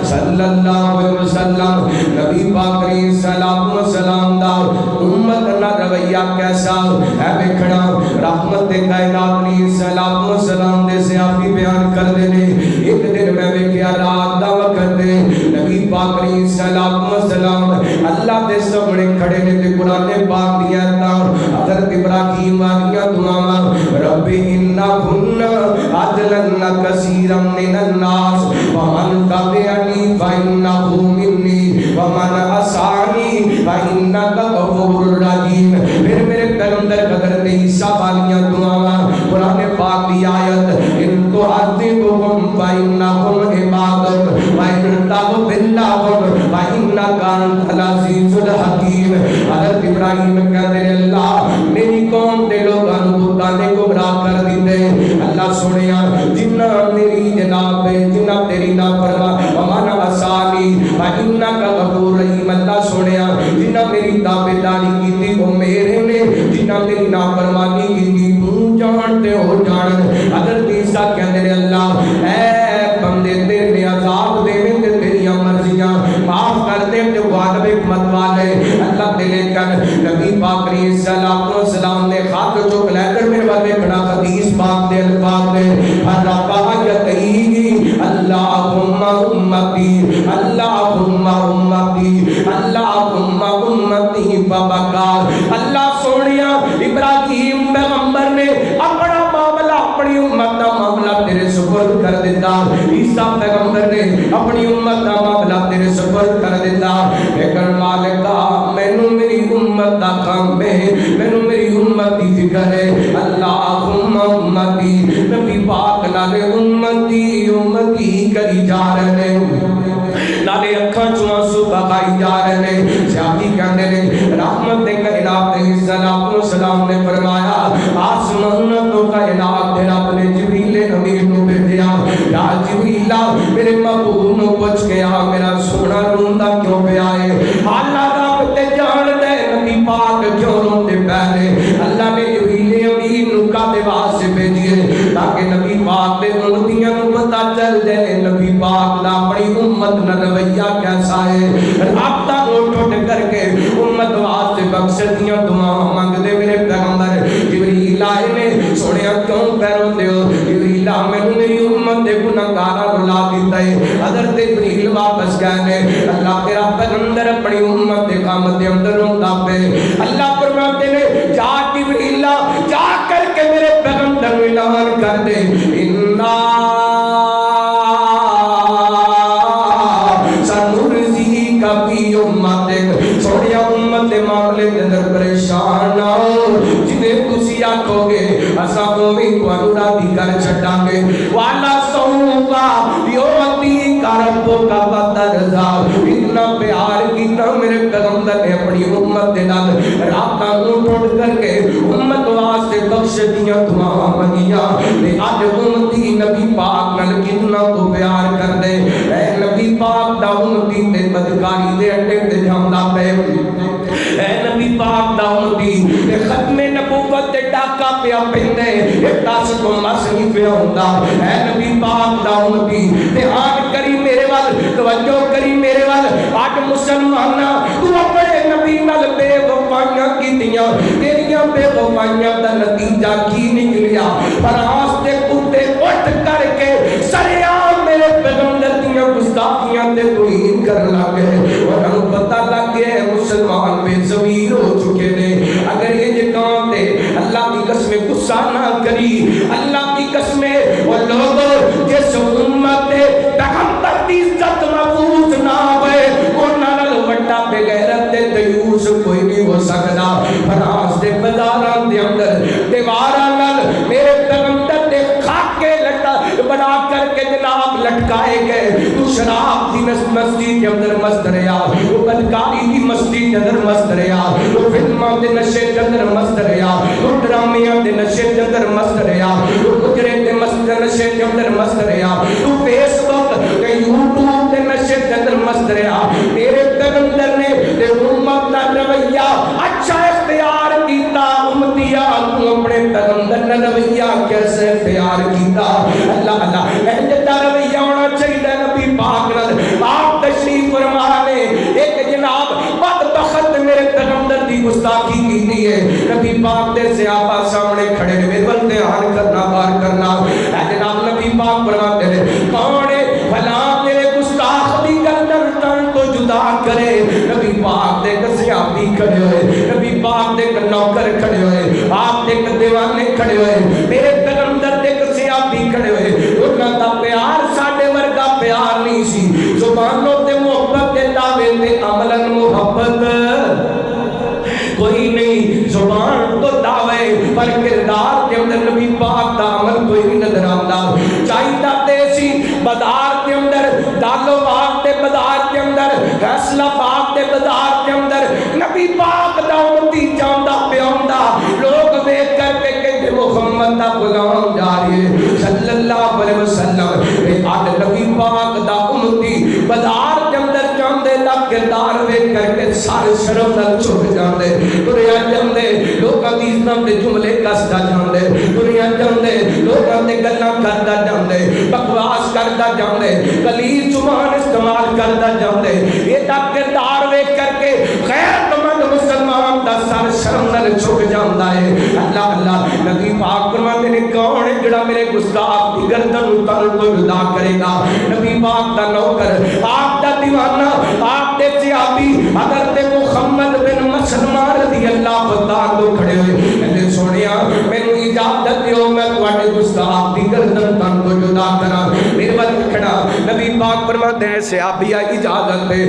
صلی اللہ علیہ وسلم نبی پاک علیہ السلام و سلام دا امت دا رویہ کیسا ہے ویکھنا. رحمت کائنات علیہ السلام و سلام دے صحابی بیان کر دے نے, ایک دن میں ویکھیا رات دا وقت ہے, نبی پاک علیہ السلام و سلام اللہ دے سامنے کھڑے نے تے قرآن پاک دی آیات حضرت ابراہیم والیاں دعاواں رب انا كنا عدلنا كثيرا من الناس ومن تبعني فإنه مني ومن عصاني فإنك غفور رحيم. پھر میرے پیغمبر حضرت عیسیٰ والیاں دعاواں قرآن پاک دی آیت ان تعذبهم فإنهم عبادك وإن تغفر لهم فإنك أنت العزيز الحكيم. حضرت ابراہیم کہتے ہیں اللہ میری قوم دے لوگاں نوں بتاں نے گمراہ کر دیندے. اللہ سنیا جنہ میری جناب جنہ تیری نافرمانی ومن عصانی فإنک غفور رحیم. اللہ سنیا جنہ میری تابعداری کیتی وہ میرے نے, جنہ تیری نافرمانی کیتی تو جانتے ہو جان. حضرت عیسیٰ کہتے ہیں اللہ اے بندے تیرے عذاب دیویں تے تیری مرضیاں معاف کر دے تے غالب حکمت والے. اللہ دے کر نبی پاک علیہ السلام نے خط جو کلیکر میں والے کھڑا حدیث پاک دے الفاظ دے ربایتہی اللہم امتی اللہم امتی اللہم امتی فبکا. اللہ سونیا ابراہیم پیغمبر نے اپنا معاملہ اپنی امت کا معاملہ تیرے سپرد کر دیتا. عیسیٰ پیغمبر نے اپنی امت کا معاملہ تیرے سپرد کر دیتا. لیکن مالکا مینوں میری امت دا کام ہے, مینوں میری امت دی فکر ہے. اللہم امتی نبی پاک نالے امتی امتی کری جا رہے نالے اکھاں چوں آنسو بہائی جا رہے. صحابی کہندے نے رحمت کائنات علیہ السلام و سلام نے فرمایا آسمان تو کائنات دے رب نے جبریل امین نو بھیجیا. یا جبریل میرے محبوب نو پوچھ کے آ میرا سونا روندا کیوں پیا ہے. اللہ رب تے جان دے نبی پاک کیوں روندے پے. اللہ نے جبریل امین نو کدے واسطے بھیجیے تاکہ نبی پاک دے امتیاں نو پتہ چل جائے نبی پاک دا اپنی امت نال رویہ کیسا ہے. رابطہ ٹوٹ کر کے امت واسطے بخشتیاں دعاواں منگدے میرے پیغمبر جبریل آئے نے سونیا کیوں پہ روندے ہو. جبریل مینوں میری امت دے گناہگاراں رلا دتا ہے. حضرت جبریل واپس گئے نے اللہ تیرا پیغمبر اپنی امت دے قامت دے اندر روندا پے. اللہ فرماتے نے جا جبریل جا کر کے میرے پیغمبر نوں اعلان کر دے انا سنرزی کبھی امتک. سوڑیا امت دے معاملے دے اندر پریشان نہ ہو, جنہیں تسی آکھو گے اساں اوویں تانوں راضی کر چھڈاں گے. والا سووا یوتی کربو کا بدرزا. اتنا پیار کیتا میرے پیغمبر نے اپنی امت دے نال راتاں نوں ٹوٹ کر کے امت واسطے بخشتیاں دعاواں منگیاں. تے اج امتی نبی پاک نال کتنا کو پیار کر دے. اے نبی پاک دا امتی تے بدکاری دے اڈے تے جاندا پے. اے نبی پاک دا امتی تے ختم نبوت تے ڈاکا پیا پیندے اے دس کو مس نہیں پیا ہوندا. اے نبی پاک دا امتی تے آن کری میرے وال توجہ کری میرے وال. اج مسلماناں تو اپنے نبی نال بے وفائیاں کیتیاں, تیریاں بے وفائیاں دا نتیجہ کی نکلیا. فراس تے کتے اٹھ کر کے سریعام میرے پیغمبر دیاں گستاخیاں تے توہین کرن لگے. انہاں نوں پتہ لگ گیا مسلمان بے ضمیر ہو چکے نے. اگر یہ کام تے اللہ کی قسم غصہ نہ کری, اللہ کی قسم وہ لوگ جس امت پیغمبر دی عزت محفوظ نہ ہوئے انہاں نال وڈا بے غیرت تے دیوس کوئی نہیں ہو سکدا. فراس دے بازاراں دے اندر دیواراں نال شراب دی مسجد کے اندر مست رہا، وہ بدکاری دی مسجد کے اندر مست رہا، وہ فلموں دے نشے کے اندر مست رہا، وہ ڈرامیاں دے نشے کے اندر مست رہا، وہ گجرے دے نشے کے اندر مست رہا، وہ فیس بک تے یوٹیوب دے نشے کے اندر مست رہا۔ میرے پیغمبر نے تے امت دا رویہ اچھا اختیار کیتا، امتیا تو اپنے پیغمبر نے رویہ کیسے اختیار کیتا؟ اللہ اللہ اہجتا رویہ ہونا چاہیے نبی پاک نال۔ آپ تشریف فرما لے، ایک جناب بدبخت میرے پیغمبر دی گستاخی کیتی ہے، نبی پاک دے صحابہ سامنے کھڑے نے، میرے ول دھیان کرنا بار کرنا، اے جناب نبی پاک فرماتے ہیں کون ہے فلاں میرے گستاخ دی گردن تن تو جدا کرے، نبی پاک دے صحابی کھڑے ہوئے، نبی پاک دے نوکر کھڑے ہوئے، آپ دے دیوانے کھڑے ہوئے، میرے پیغمبر دے صحابی کھڑے ہوئے، انہاں دا پیار ساڈے ورگا پیار نہیں سی، زبانوں تے محبت دے دعوے تے عملاً محبت کوئی نہیں، زبان تو دعوے پر کردار کے اندر نبی پاک دا عمل کوئی نہیں نظر آندا۔ چاہیدہ دیسی بازار کے اندر، دالو باغ دے بازار کے اندر، فیصلہ باغ دے بازار کے اندر نبی پاک دا امتی جاندا پیوندا، لوگ دیکھ کر کے کہتے محمد دا غلام جا رہی ہے صلی اللہ علیہ وسلم، اے آج نبی پاک دا امتی بازار کے اندر جاندے دا کردار دیکھ کر کے سارے شرم نال چھپ جاندے، دنیا جاندے لوکاں دی عزت دے جملے کسدا جاندے، دنیا جاندے لوکاں دے گلاں کردا جاندے، بکواس کردا جاندے، غلیظ زبان استعمال کردا جاندے، یہ دا کردار دیکھ کر کے غیرت مند مسلمان دا سر شرم نال چھپ جاندا ہے۔ اللہ اللہ نبی پاک فرماتے نے کون ہے جڑا میرے گستاخ دی گردن تن تو جدا کرے گا؟ نبی پاک دا نوکر، آپ دا دیوانہ، آپ دے صحابی حضرت محمد بن مسلمہ رضی اللہ تعالیٰ کھڑے ہوئے، کہتے سونیا مینوں اجازت دیو میں تواڈے گستاخ دی گردن تن تو جدا کراں۔ میرے ول کھڑا نبی پاک فرماتے ہیں صحابیہ اجازت دے،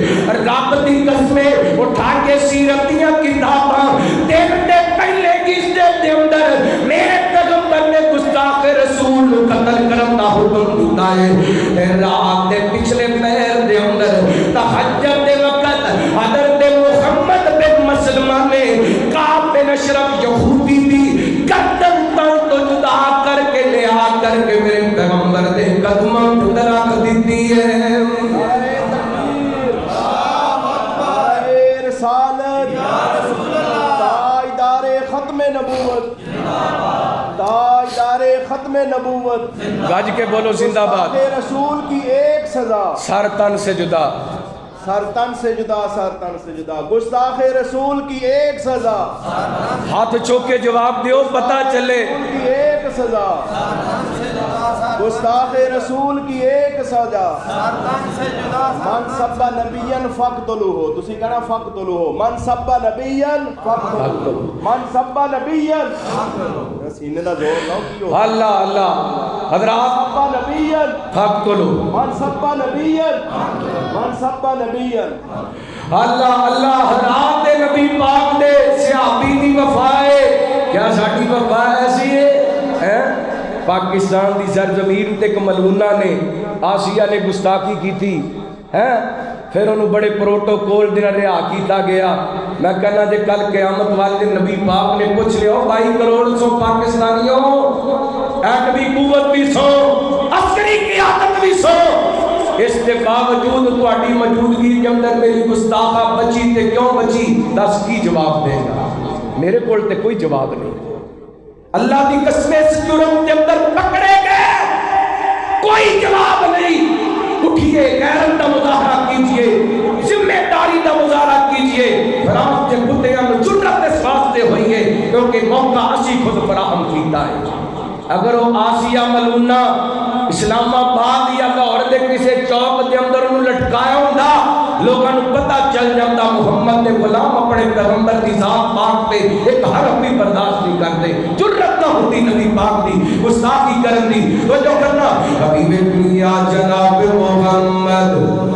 رب دی قسمیں اٹھا کے سیرت دیاں کتاباں دیکھتے پہلے قصے دے اندر میرے پیغمبر نے گستاخ رسول کو قتل کرن دا حکم دیتا ہے۔ تے رات دے پچھلے پہر دے اندر تہجد دے وقت حضرت محمد بن مسلمہ نے کعب بن اشرف یہودی دی گردن تن تو جدا کر کے لے آ کر کے میرے پیغمبر دے قدموں تے رکھ دیتی ہے۔ رسالت تاجدار ختم نبوت، تاجدار ختم نبوت، گاج کے بولو زندہ باد۔ رسول کی ایک سزا، سر تن سے جدا، سر تن سے جدا، سر تن سے جدا، گستاخ رسول کی ایک سزا، ہاتھ چوک کے جواب دیو پتہ چلے، کی ایک سزا، گستاخ رسول کی ایک سزا، من سب نبیًا فقتلوہ، تسی کہنا فقتلوہ، من سب نبیًا فقتلوہ، من سب نبیًا سینے دا زور نہ کیو، اللہ اللہ حضرات سب نبیًا فقتلو، من سب نبیًا، من سب نبیًا، اللہ اللہ حضرات نبی پاک دے صحابی دی وفائے، کیا ساڑھی وفا ایسی ہے؟ پاکستان دی سرزمین تے ایک ملعونہ نے آسیہ نے گستاخی کی تھی، پھر انہوں بڑے پروٹوکول دینا رہا کیتا گیا۔ میں کہنا جے کل قیامت والے نبی پاک نے پوچھ لیا 22 کروڑ سو پاکستانیوں، ایٹمی قوت بھی سو، عسکری قیادت بھی سو، اس کے باوجود تواڈی موجودگی کے اندر میری گستاخہ بچی تے کیوں بچی؟ دس کی جواب دے گا؟ میرے کول تے کوئی جواب نہیں۔ اللہ دی قسمیں اس جرم کے اندر پکڑے گئے، کوئی جواب نہیں۔ اٹھئے غیرت دا مظاہرہ کیجئے، ذمہ داری دا مظاہرہ کیجئے، فرانس کے کتیاں میں جرت اس واسطے ہوئی ہے کیونکہ موقع اسی خود فراہم کیتا ہے۔ اگر وہ آسیہ ملعونہ اسلام آباد یا لاہور دے کسے چوک دے اندر انہوں لٹکایا ہوندا، لوگاں نوں پتہ چل جاتا محمد دے غلام اپنے پیغمبر دی ذات پاک پہ ایک حرف بھی برداشت نہیں کرتے، جرت نہ ہوتی نبی پاک دی گستاخی کرن دی۔ تو جو کرنا حبیب دنیا جناب محمد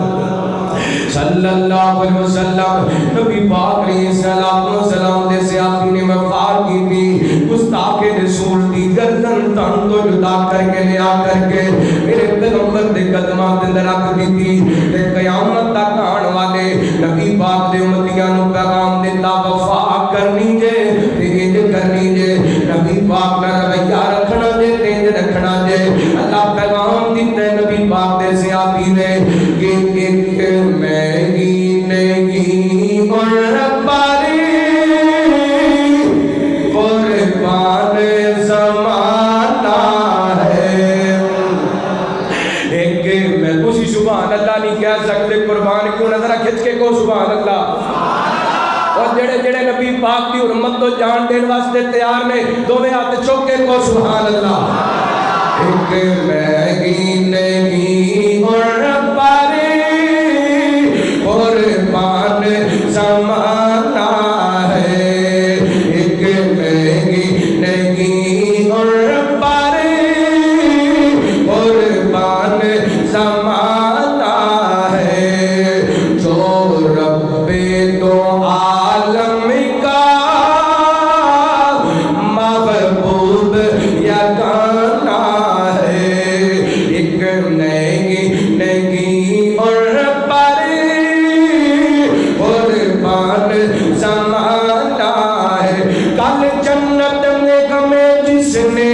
صلی اللہ علیہ وسلم، نبی پاک علیہ السلام دے صحابی نے وفات کی تھی، گستاخ رسول دی گردن تن تو جدا کر کے لے آ کر کے میرے پیغمبر دے دے قدماں دے اندر رکھ دتی تے قیامت تک آن والے نبی پاک دے امتیاں نو پیغام دیتا وفا کرنی جے تے انج کرنی جے نبی پاک دا رویہ رکھنا جے تے انج رکھنا جے اللہ پیغام دیتے نبی پاک دے صحابی نے کہ ایک مہنگی نہیں اور باری قربان زمانہ ہے ایک میں اسی سبحان اللہ نہیں کہہ سکتے قربان کیوں نظرہ کھچ کے کو سبحان اللہ اور جڑے جڑے نبی پاک دی حرمت تو جان دین واسطے تیار نے دوویں ہاتھ چوک کے کو سبحان اللہ ایک مہنگی نہیں اور باری قربان زمانہ ہے ایک مہنگی نہیں اور باری قربان زمانہ ہے جو رب دو عالم کا محبوب یگانہ ہے ایک نئی نئی اور باری قربان زمانہ ہے کل جنت میں ہمیں جس نے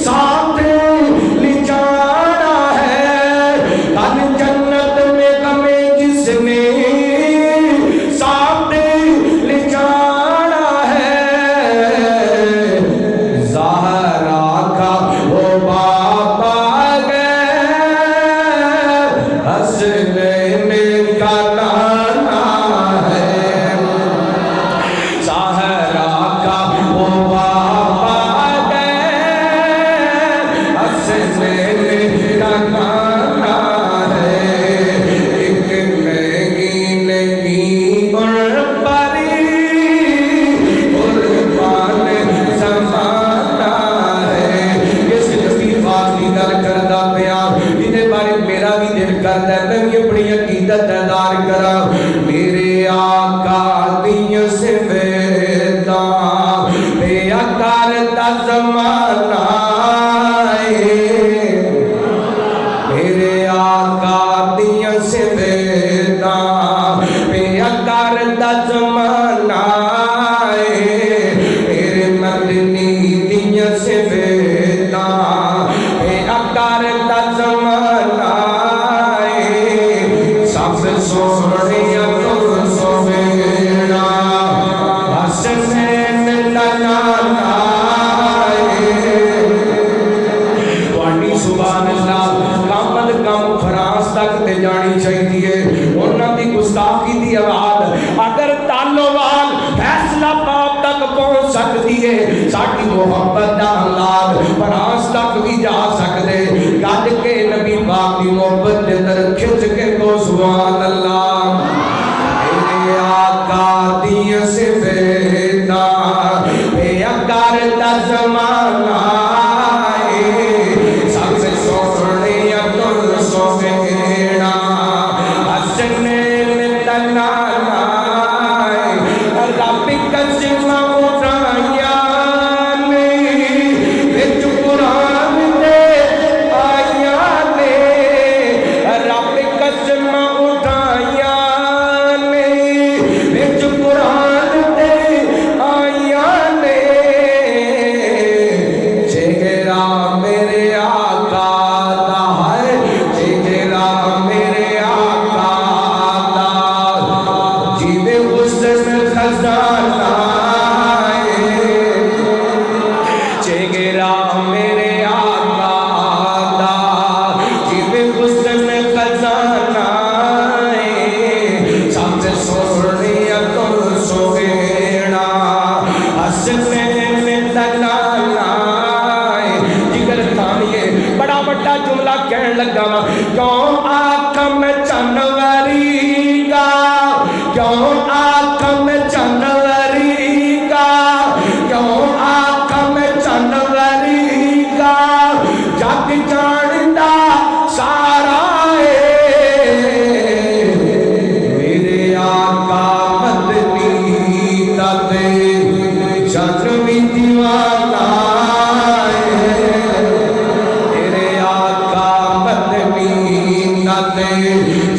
ساتھ لے جانا ہے کل جنت میں ہمیں جس نے ساتھ لے جانا ہے زہرا کا وہ بابا حسنین کا نانا ہے زہرا کا وہ بابا حسنین کا نانا ہے ایک مہنگی نہیں اور باری قربان زمانہ ہے اس نبی پاک دی گل کردا پیا جدے بارے میرا بھی دل کردا ہے میں بھی اپنی عقیدت دار کراں میرے آقا دیاں صفاتاں بے اکار دا زمانہ میرے آقا دیاں صفاتاں بے اکار دا زمانہ میرے مدنی دیاں صفاتاں بے اکار دا زمانہ سب سونے تم سوینا حسنین دا نانا تواڈی سبحان اللہ کم از کم فرانس تک تے جانی چاہیے انہاں دی گستاخی دی آواز اگر تالوال فیصلہ باب تک پہنچ سکتی ہے ساڈی محبت دا اولاد فرانس تک بھی جا سکدے گڈ کے نبی پاک دی محبت دے اندر کھچ کے کو سبحان اللہ میرے آقا دیاں صفاتاں بے اکار دا زمانہ سب سے سونے تم سوینا حسنین دا نانا رب قسم اٹھائیاں نے وچ قرآن دے آیاں نے رب قسم اٹھائیاں نے وچ قرآن دے آیاں نے چہرہ میرے آقا دا ہے چہرہ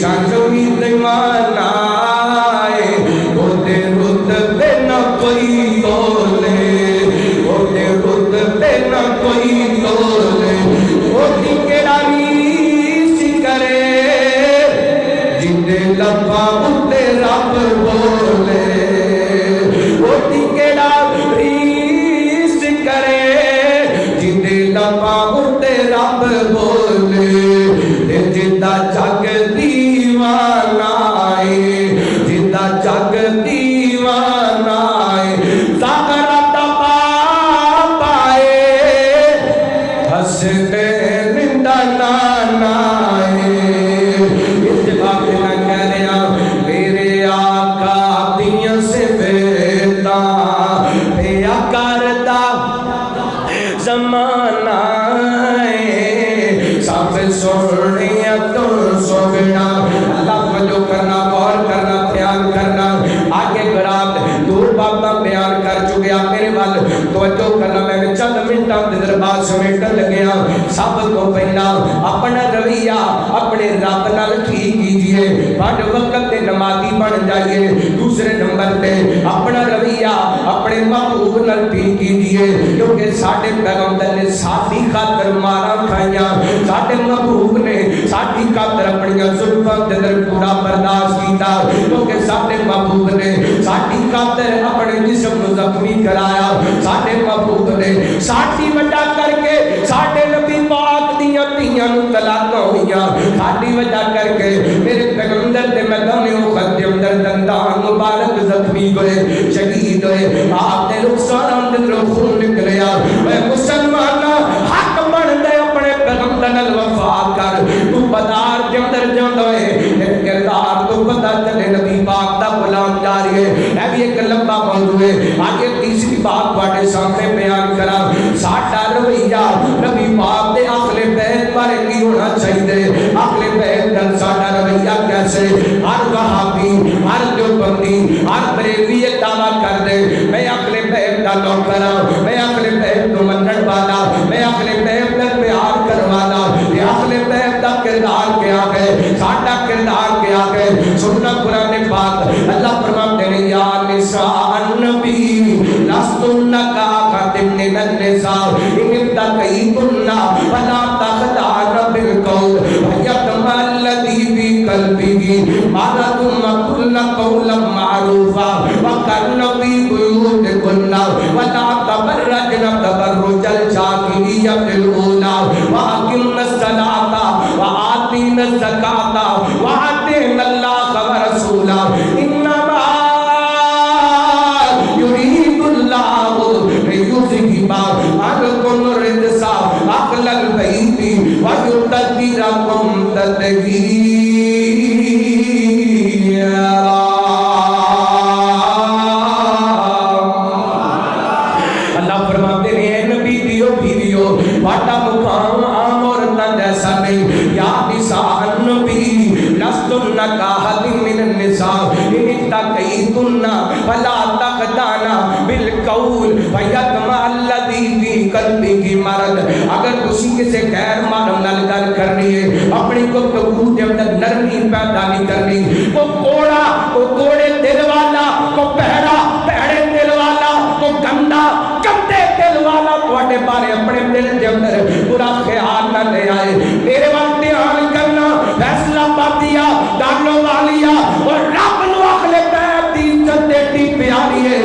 شانچوی دیوانا ہوتے رتبے نہ کوئی تولے ہوتے رتبے نہ کوئی تولے ہوتی کیڑانی سی کرے جندے لبا اتے رب بولے ہوتی کیڑانی سی کرے جندے لبا اتے رب بولے جندہ جگ دیوانا ہے جندہ جگ دیوانا ہے زاغرت پائے ہستے رندہ نانا ہے اس وقت نہ کہہ رہا میرے آقا دیاں سے بیتا پیا کردہ زمانہ سب سوڑیا تم سوگنا اللہ کو جو کرنا غور کرنا خیال کرنا آگے گرات دور بابا بیان کر چکیا میرے وال توجہ کرنا میں چند منٹاں دے دربار سمیٹن لگیا سب کو پہلا اپنا رویہ اپنے رب نال ٹھیک کیجئے بڑھ وقت تے نمازی بن جائیے دوسرے نمبر تے اپنا رویہ اپنے محبوب نال ٹھیک کیجئے کیونکہ ساڑھے پیغمبر نے ساتھی خاطر مارا کھائیاں ساڑھے محبوب نے ساتھی خاطر اپنی ظلماں دے در پورا برداشت کیتا کیونکہ ساڑھے محبوب نے ساتھی خاطر اپنے جسم کو زخمی کرایا ساڑھے محبوب نے ساتھی وجہ کر کے ساڑھے نبی پاک دیاں تیاں نو طلاق ہوئیاں ساتھی وجہ کر کے میرے پیغمبر دے میدان احد دے اندر دندان مبارک زخمی ہوئے شہید ہوئے آپ نے رخسار اندر خون نکلیا اے مسلمانہ حق بن دے اپنے پیغمبر نال وفا کر تو بدار دے اندر جاندے ایک کردار تو پتہ چلے نبی پاک دا غلام جاری ہے اے بھی ایک لمبا موضوع ہے آگے تیسری بات باٹے سامنے بیان کرا ساٹھا رویہ نبی پاک دے اہل بیت بارے کی ہونا چاہیے اہل بیت دن ساٹھا رویہ کیسے ہر وہابی ہر دیوبندی ہر بریلوی یہ دعویٰ کر دے میں اہل بیت دا نوکرا میں اہل بیت کو منن والا میں اہل بیت دا پیار کروانا یہ اہل بیت دا کردار کیا ہے ساٹھا کردار کیا ہے سننا قرآن پاک اللہ فرماتے ہیں یا نساء النبی لستن کا خاتم من النساء ان ابتغیتن فلا تخدعن بالقول ویطمع الذی فی قلبہ مرض وقلن قولا معروفا وقرن فی بیوتکن ولا تبرجن تبرج الجاہلیۃ الاولی واقمن الصلاۃ وآتین الزکاۃ وأطعن اللہ ورسولہ انما یرید اللہ لیذہب عنکم الرجس اہل البیت ویطہرکم تطہیرا اللہ فرماتے ہیں نبی دیو بیویو واٹا مقام عام عورتاں جیسا نہیں یا نساء النبی لستن کاحد من النساء ان اتقیتن فلا تخدعن بالقول فیطمع الذی فی قلبہ مرض اگر کسی سے غیر معلوم نال گل کرنی ہے اپنی گفتگو دے اندر نرمی پیدا نہیں کرنی کو کوڑا کو کوڑے دل والا کو پہرا پہڑے دل والا کو گندا گندے دل والا تواڈے بارے اپنے دل دے اندر برا خیال نہ لے آئے میرے وقت دھیان کرنا فیصلہ پاتیا ڈالو والیا اور رب نو اہل بیت دی عزت ایڈی پیاری ہے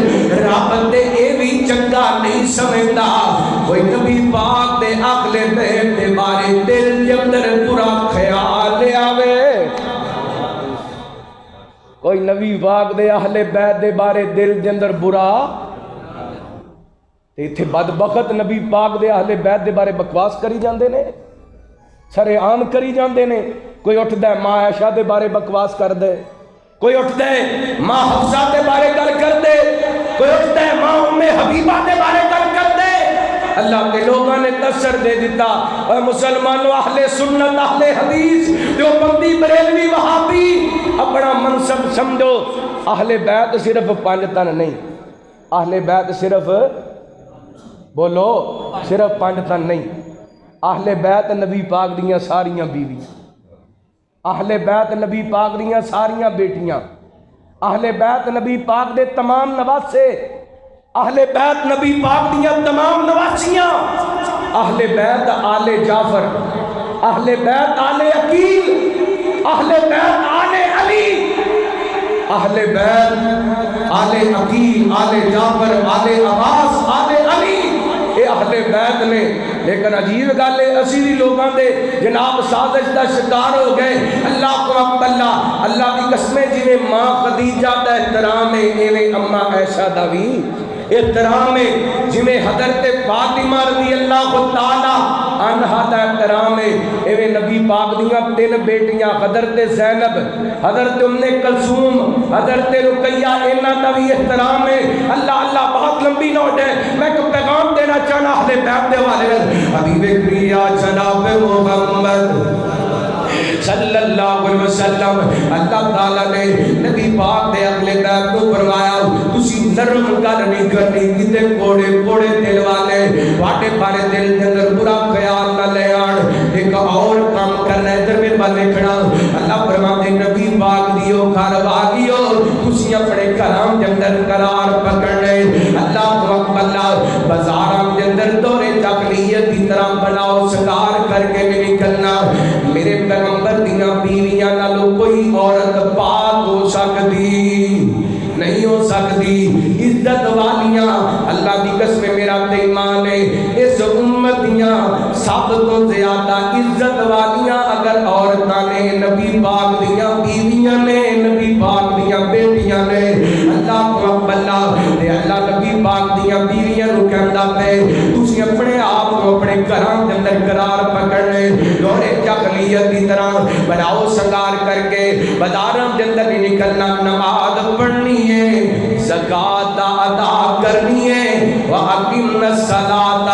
رب تے اے بھی چنگا نہیں سمجھدا کوئی نبی پاک دے اہل بیت دے بارے دل دے اندر برا خیال لے آوے کوئی نبی پاک دے اہل بیت دے بارے دل دے اندر برا ایتھے بدبخت نبی پاک دے اہل بیت دے بارے بکواس کری جاندے نے سرے عام کری جاندے نے کوئی اٹھ دے ماں عائشہ دے بارے بکواس کر دے کوئی اٹھ دے ماں حفصہ دے بارے گل کر دے کوئی اٹھ دے ماں ام حبیبہ دے بارے گل کر دے اللہ کے لوگوں نے تسر دے دیتا اے مسلمانوں اہل سنت اہل حدیث دیوبندی بریلوی وہابی اپنا منصب سمجھو اہل بیت صرف 5 تن نہیں اہل بیت صرف بولو صرف 5 تن نہیں اہل بیت نبی پاک دیاں ساریاں بیوی اہل بیت نبی پاک دیاں ساریاں بیٹیاں، اہل بیت نبی پاک دے تمام نواسے، اہل بیت نبی پاک دیاں تمام نواسیاں، اہل بیت آل جعفر، اہل بیت آل عقیل، اہل بیت آل علی، اہل بیت آل عقیل، آل جعفر، آل عباس، آل علی، اے اہل بیت نے۔ لیکن عجیب گل ہے اسی بھی لوگاں دے جناب سازش دا شکار ہو گئے۔ اللہ کو اللہ اللہ دی قسمیں جویں ماں خدیجہ دا احترام ہے ایویں اماں عائشہ دا بھی احترام ہے، جویں حضرت فاطمہ رضی اللہ تعالی عنہا دا احترام ہے ایویں نبی پاک دیاں 3 بیٹیاں حضرت زینب، حضرت ام کلثوم، حضرت رقیہ، انہاں دا بھی احترام ہے۔ اللہ اللہ بہت لمبی نوٹ ہے، میں ایک پیغام دینا چاہنا اہل بیت دے والے حبیب کریا جناب محمد صلی اللہ علیہ وسلم، اللہ تعالیٰ نے نبی پاک دے اہل بیت کو فرمایا تسی نرم گل نہیں کرنی، کتے کوڑے کوڑے دل والے واٹے پارے دل دے اندر برا خیال نہ لے آن، ایک اور کام کرنا ہے ادھر میں بلے کھڑا۔ اللہ فرماتے نبی پاک دیو گھر والیو تسی اپنے کلام دے اندر قرار پکڑنے، اللہ کو اللہ بازاراں دے اندر دورے جاہلیت کی طرح بناؤ سکار کر کے نہیں نکلنا۔ میرے پیغمبر دیاں بیویاں نالو کوئی عورت پاک ہو سکتی نہیں ہو سکتی، عزت والیاں اللہ دی قسم میرا ایمان ہے اس امتیاں سب تو زیادہ عزت والیاں اگر عورتاں نے نبی پاک دیاں بیویاں نے، نبی پاک دیاں بیٹیاں نے۔ اللہ کو اللہ تے اللہ نبی پاک دیاں بیویاں نو کہندا پے تسی اپنے آپ کو اپنے گھراں دے اندر قرار پکڑنے، دورے جاہلیت کی طرح بناؤ سنگار کر کے بازاراں دے اندر نہیں نکلنا، نماز پڑھنی ہے، زکات ادا کرنی ہے، وَأَقِمْنَ الصَّلَاةَ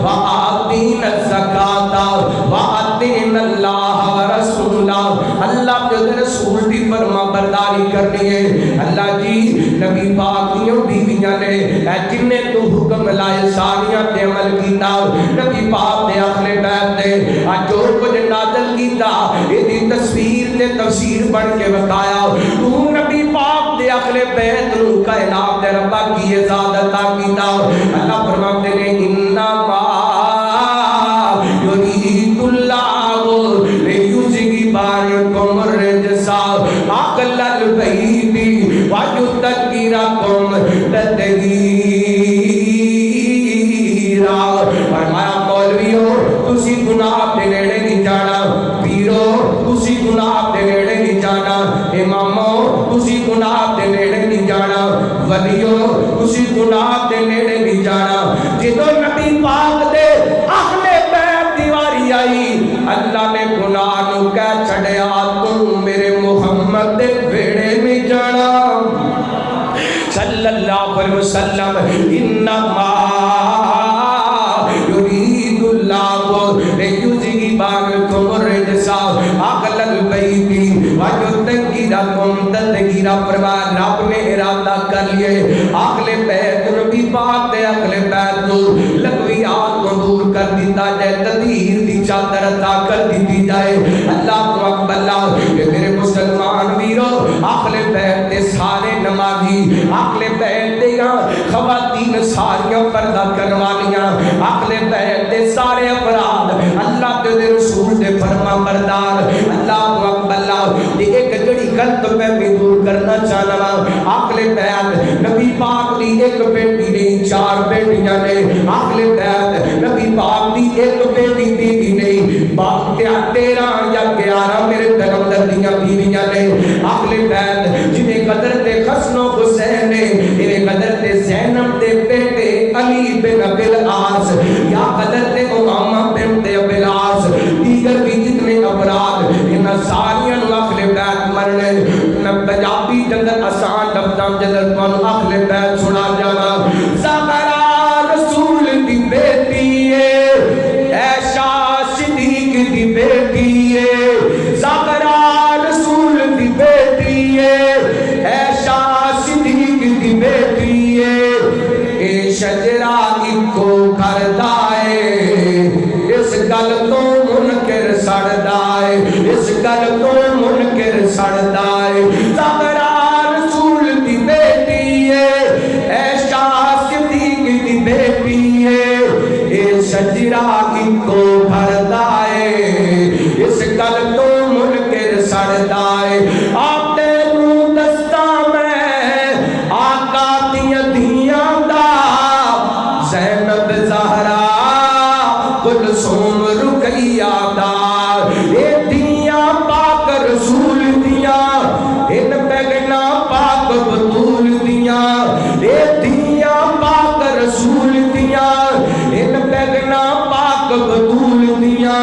وَآتِينَ الزَّكَاةَ وَأَطِعْنَ اللَّهَ وَرَسُولَهُ، اللہ کے رسول دی فرما برداری کرنی ہے۔ اللہ جی نبی پاک دیوں بیویاں نے اے جنے تو حکم لائے ساریاں تے عمل کیتا، نبی پاک دے اہل بیت نے جو کچھ نازل کیتا ایدی تصویر تے تفسیر بن کے بتایا۔ تو نبی پاک دے اہل بیت نو کائنات دے ربا کی عزت کیتا۔ اللہ فرماتے ہیں انما یرید اللہ لیذہب عنکم الرجس اہل البیت ویطہرکم تطہیرا۔ فرمایا مولویو تسی گناہ دے نیڑے نہیں جانا، پیرو تسی گناہ دے نیڑے نہیں جانا، امامو تسی گناہ دے نیڑے نہیں جانا، ولیو تسی گناہ دے نیڑے نہیں جانا۔ جدو نبی پاک دے اہل بیت دیواری آئی اللہ نے گناہ نو کہہ چھڑیا تو میرے محمد دے ویڑے میں جانا صلی اللہ علیہ وسلم۔ انما یرید اللہ لیذہب عنکم الرجس اہل البیت ویطہرکم تطہیرا۔ فرمایا رب نے ارادہ کر لیے اہل بیت نبی پاک دے اہل بیت کو لغویات کو دور کر دیتا جائے، تطہیر دی چادر عطا کر دی جائے۔ اللہ کو اللہ کہ میرے مسلمان ویرو اہل بیت دے سارے نمازی، اہل بیت دے خواتین ساریاں پردہ کروالیاں، اہل بیت دے سارے افراد اللہ دے رسول دے فرما بردار۔ اللہ کو اللہ ایک جڑی غلط فہمی دور کرنا چاہنا، اہل بیت نبی پاک دی ایک بیٹی نہیں 4 بیٹیاں نے، اہل بیت نبی پاک دی ایک بیٹی بیوی نہیں 13 یا 11 میرے پیغمبر دیاں بیویاں نے۔ اہل بیت جنہیں حضرت حسن و حسین نے، انہیں حضرت زینب دے بیٹے علی بن ابی العاص یا حضرت امامہ بنت ابی العاص دیگر بھی جتنے افراد ان ساریاں اہل بیت مرنے۔ میں پنجابی جندر آسان لفظاں جندر تمہوں اہل بیت سنا جانا۔ زہرا رسول دی بیٹی ہے، عائشہ صدیق دی بیٹی ہے، زہرا رسول دی بیٹی ہے، عائشہ صدیق دی بیٹی ہے، اے شجرہ اکو کردا ہے، اس گل تو منکر سڑدا ہے، اس گل تو سڑدا ہے زہرا رسول دی بیٹی ہے عائشہ صدیق دی بیٹی ہے اے شجرا اکو بھردا ہے اس گل تو منکر سڑدا ہے آپ تینوں دستا میں آقا دیاں دھیاں دا زینب زہرا کلثوم رقیہ دا اے دھیاں پاک رسول دیاں ان بیگنا پاک بطول دیاں اے دھیاں پاک رسول دیاں ان بیگنا پاک بطول دیاں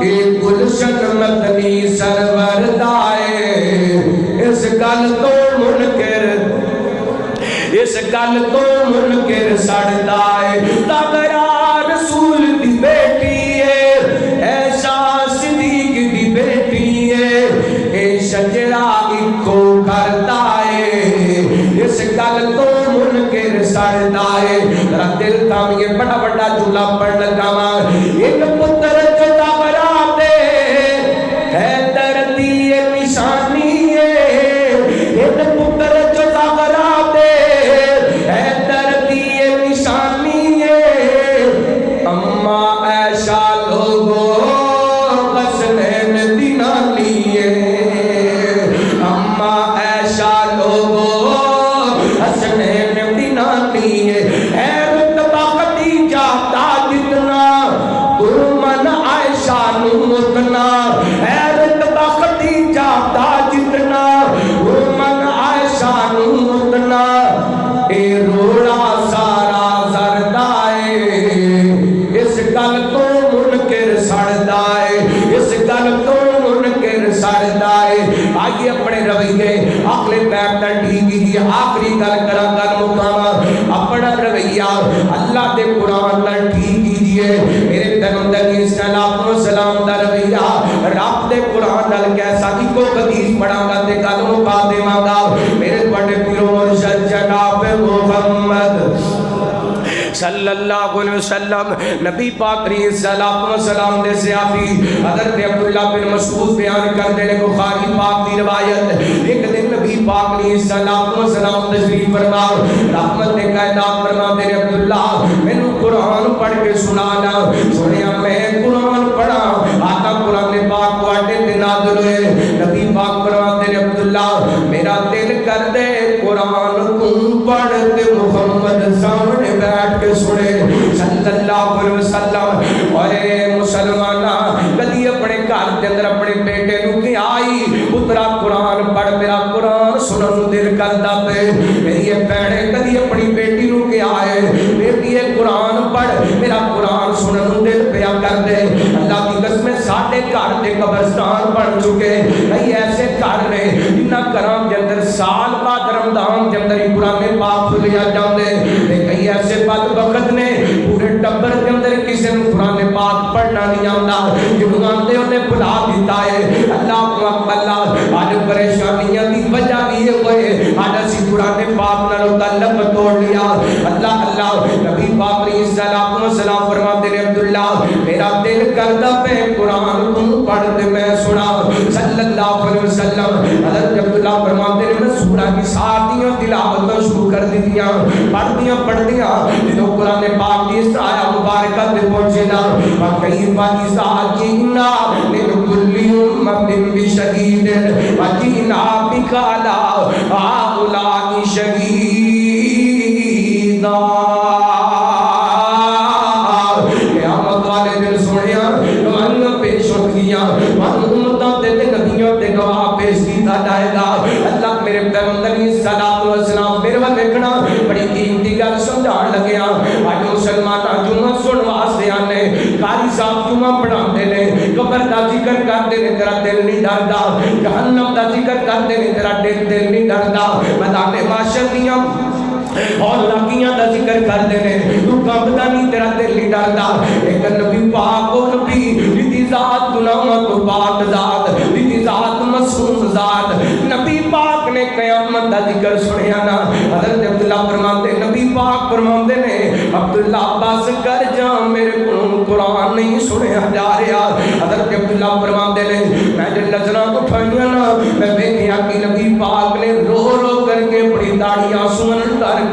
اے گلشن مدنی سرور دائے اس گل تو منکر سڑدا ہے زہرا رسول دی بیٹی ہے عائشہ صدیق دی بیٹی ہے اے شجرا اکو کردا ہے اس گل تو منکر سڑدا ہے ذرا دل تھامیے بڑا بڑا جملہ پڑھ لگا وا ایک پتر جو زہرا دے حیدر دی نشانی ہے ایک پتر جو زہرا دے حیدر دی نشانی ہے اما عائشہ لوگو حسنین دی نانی ہے اما عائشہ لوگو حسنین دی نانی ہے اے رتبہ خدیجہ دا جتنا ترمن عائشہ نو اتنا اے رتبہ خدیجہ دا جتنا ترمن عائشہ نو اتنا اے روڑا سارا زردائے اس گل تو منکر سڑدائے اس گل تو منکر سڑدائے آئیے اپنے رویے اگلے بیت ٹھیک ہی آخری گل کرا گل مکاما اپنا رویہ اللہ دے قرآن نال ٹھیک کیجئے میرے پیغمبر کی سلام دا رویہ رب دے قرآن نال کیسا کی کو حدیث پڑھا گا تے گل مکا دیواں گا میرے بڑے پیرو مرشد جناب محمد صلی اللہ علیہ وسلم نبی پاک علیہ السلام دے صحابی حضرت عبداللہ بن مسعود بیان کرتے ہیں بخاری پاک دی روایت ایک دن نبی پاک علیہ السلام تشریف فرما رحمت کائنات فرما میرے عبداللہ مینوں قرآن پڑھ کے سنانا سنیا میں قرآن پڑھا آقا قرآن پاک واٹے تے نازل ہوئے نبی پاک فرماتے ہیں عبداللہ میرا دل کر دے قرآن کو پڑھ تے محمد سامنے بیٹھ کے سنے صلی اللہ علیہ وسلم اور مسلمانہ کدی اپنے گھر کے اندر اپنے بیٹے نو کہ آئی پترا قرآن پڑھ میرا قرآن سنن دل کردا پے میری بہن کدی اپنی بیٹی نو کہ آئے بیٹی قرآن پڑھ میرا قرآن سنن دل پیا کر دے اللہ کی قسم ساڈے گھر دے قبرستان بن چکے کئی ایسے گھر نے جنہاں گھراں دے اندر سال بعد رمضان دے اندر قرآن پاک کھلیا جاندے تے کئی ایسے وقت نے پورے ٹبر کے اندر کسی نے قرآن پاک پڑھنا نہیں آتا جب آتے انہیں بلا دیتا ہے اللہ اللہ آج پریشانیاں کی وجہ بھی ہوئے آج اسی قرآن پاک نہ تعلق توڑ لیا اللہ اللہ نبی پاک علیہ السلام فرماتے ہیں عبداللہ میرا دل کرتا پہ قرآن تم پڑھتے میں سنا صلی اللہ علیہ وسلم حضرت عبداللہ فرماتے ہیں میں سورہ کی ساتھیاں تلاوت شروع کر دیاں پڑھ دیاں جدو قرآن پاک کی اس آیا مبارکہ تے پہنچے نا وَكَيْفَ إِذَا جِئْنَا مِنْ كُلِّ أُمَّةٍ بِشَهِيدٍ وَجِئْنَا بِكَ عَلَىٰ هَٰؤُلَاءِ شَهِيدًا قیامت والے دن سنیا من پیش ہو گیا من امتاں تے نبیوں تے گواہ پیش کیتا جائے گا اللہ میرے پیغمبر صلی اللہ علیہ وسلم میرے ول دیکھنا بڑی قیمتی گل سمجھان لگیا اج مسلماناں جمعہ سن واسطے آنے قاری صاحب جمعہ پڑھاندے نے قبر دا ذکر کردے نے تیرا دل نہیں ڈردا جہنم دا ذکر کردے نے تیرا دل نہیں ڈردا میدان معاشر دیاں اور لاکیاں دا ذکر کردے نے تو کمبدا نہیں تیرا دل نہیں ڈردا ایک نبی پاک او نبی دی ذات نعمت پاک ذات دی ذات معصوم ذات نبی پاک نے قیامت دا ذکر سنیا نا حضرت عبداللہ فرماتے نبی پاک فرماندے نے عبداللہ بس کر جا میرے کو قرآن نہیں سنیا جا رہا حضرت عبداللہ فرماندے نے میں جن نظراں اٹھائیاں نا میں کی نبی پاک نے رو رو کر کے بڑی داڑیاں سن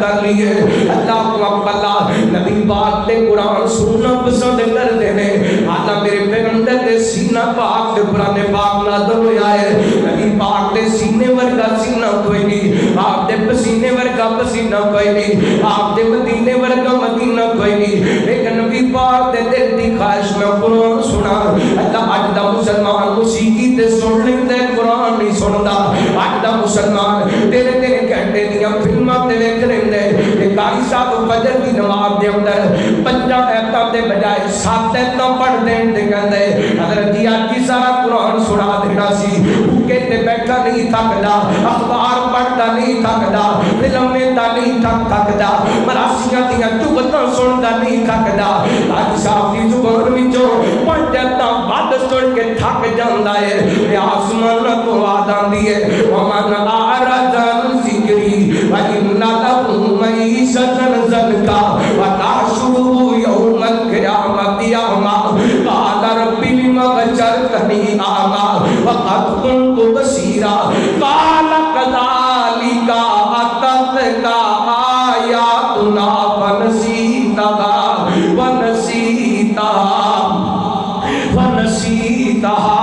کر لیے. اللہ اکبر. نبی پاک نے قرآن سننا پسند کر دینے. آتا میرے پیغمبر دے سینہ پاک دے قرآن پاک نازل ہویا ہے. نبی پاک دے سینے ورگا سینہ کوئی نہیں, آپ دے پسینے ورگا پسینہ کوئی نہیں, آپ دے مدینے ورگا مدینہ کوئی نہیں. لیکن نبی پاک دے دل دی خواہش میں قرآن سنا. اللہ اج دا مسلمان موسیقی تے سن لیندے قرآن نہیں سندا. اج دا مسلمان تیرے تیرے گھنٹے دیاں فلماں تے ویکھ لیندے. تے قاری صاحب فجر دی نماز دے اندر 5 آیتاں دے بجائے 7 آیتاں پڑھ دین تے کہندے حضرت جی اج کی سارا قرآن سنا دینا سی. بھوکے تے بیٹھا نہیں تھکدا, اخبار پڑھدا نہیں تھکدا, فلم ویکھدا نہیں تھکدا, مراسیاں دیاں چغتاں سندا نہیں تھکدا. قاری صاحب دی زبان وچوں 5 آیتاں بعد سن کے تھک جاندا ہے. اے آسمان تو آواز آندی ہے ومن اعرض عن ذکری فإن له معیشة ضنکا ونحشره یوم القیامة اعمی قال رب لم حشرتنی اعمی وقد كنت بصیرا قال كذلك أتتك آیاتنا ونسیتها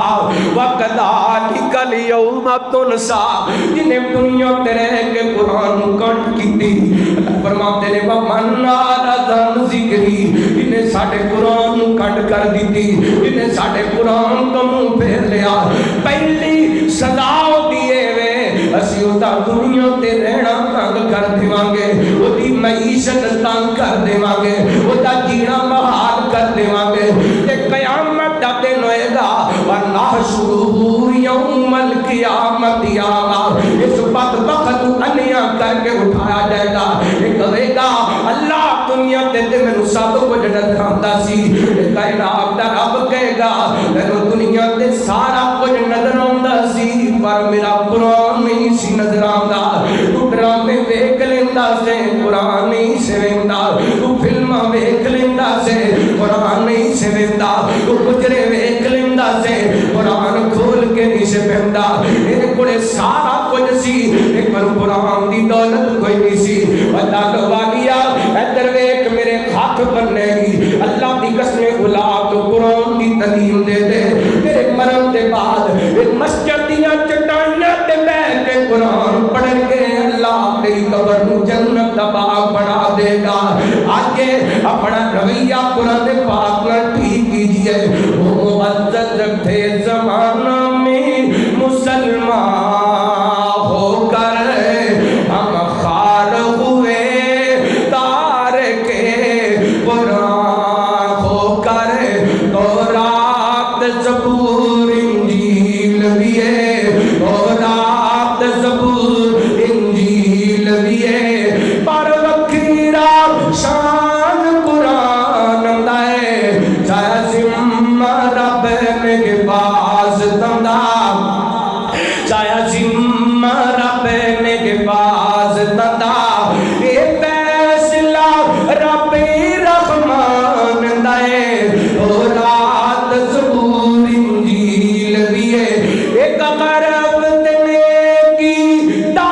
وَكَذَلِكَ الْيَوْمَ تُنْسَى. جنہیں دنیا تے رہ کے قرآن کٹ کیتی. اللہ فرماتے نے وَمَنْ أَعْرَضَ عَنْ ذِكْرِي, جنہیں ساڈے قرآن کٹ کر دیتی, جنہیں ساڈے قرآن تو منہ پھیر لیا. پہلی سزا دیے وے اسی ادا دنیا تے رہنا تنگ کر دیواں گے, اودی معیشت تنگ کر دیواں گے, ادا جینا محال کر دیواں گے. تے قیامت دا دن ہوئے گا وَنَحْشُرُهُ يَوْمَ الْقِيَامَةِ اعمی. اس بدبخت انیا کر کے اٹھایا جائے گا. یہ کہے گا اللہ دنیا تے مینوں سب کچھ نظر آندا سی. کائنات دا رب کہے گا مینوں دنیا تے سارا کچھ نظر آندا سی پر میرا قرآن نہیں سی نظر آندا. تو ڈرامے ویکھ لیندا سے قرآن نہیں سی ویندا, تو فلماں ویکھ لیندا سے قرآن نہیں سی ویندا, تو گجرے ویکھ لیندا سے قرآن کھول کے نہیں سی پہندا. میرے کولے سارا کچھ سی لیکن قرآن دی دولت کوئی نہیں سی. اللہ والیا ادھر ویکھ میرے ہاتھ بننے گی. اللہ دی قسم اولاد قرآن دی تعلیم دے دے. تیرے مرن دے بعد مسجد دیاں چٹاناں تے بیٹھ کے قرآن پڑھ کے اللہ تیری قبر نو جنت دا باغ بنا دے گا. آگے اپنا رویہ قرآن پاک نال ٹھیک کیجئے. وہ معزز تھے زمانہ میں مسلمان ہو کر ہم خار ہوئے تارک قرآن ہو کر. تورات زبور انجیل بھی ہے, تورات زبور انجیل بھی ہے, پر وکیرا شان قرآن دائے چاہے ذمہ رب کے پاس تندہ, چاہے ذمہ رب کے پاس تندہ. یہ فیصلہ رب رحمان دائے. تورات زبور انجیل بھی ہے. ایک غرب دنے کی دا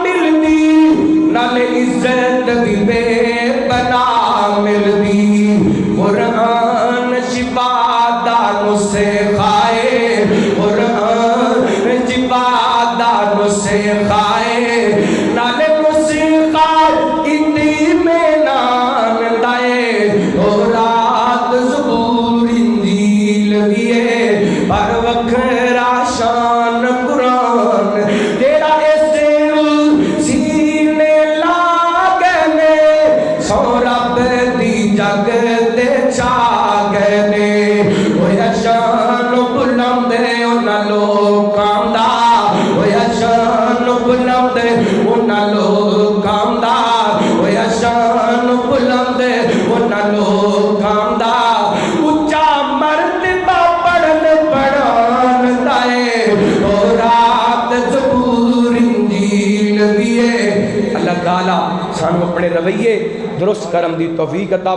ملدی نال عزت بھی بے بنا ملدی. قرآن شفا دانوں سے کھائے, قرآن شفا دانوں سے کھائے, نال موسیقہ اتنی میں نام دائے. تورات زبور انجیل بھی ہے, پر وکھرا شان قرآن تیرا ایسے سینے لاگنے سو رب دی جگ دے چاگنے. وہ شان بلند انہاں لوکاں دا, وہ شان بلند انہاں لوکاں دا, وہ شان بلند انہاں لوکاں دا. اونچا مرتبہ پڑھن پڑھان دائے. تورات زبور انجیل بھی ہے. اللہ تعالیٰ سانو اپنے رویے درست کرم دی توفیق عطا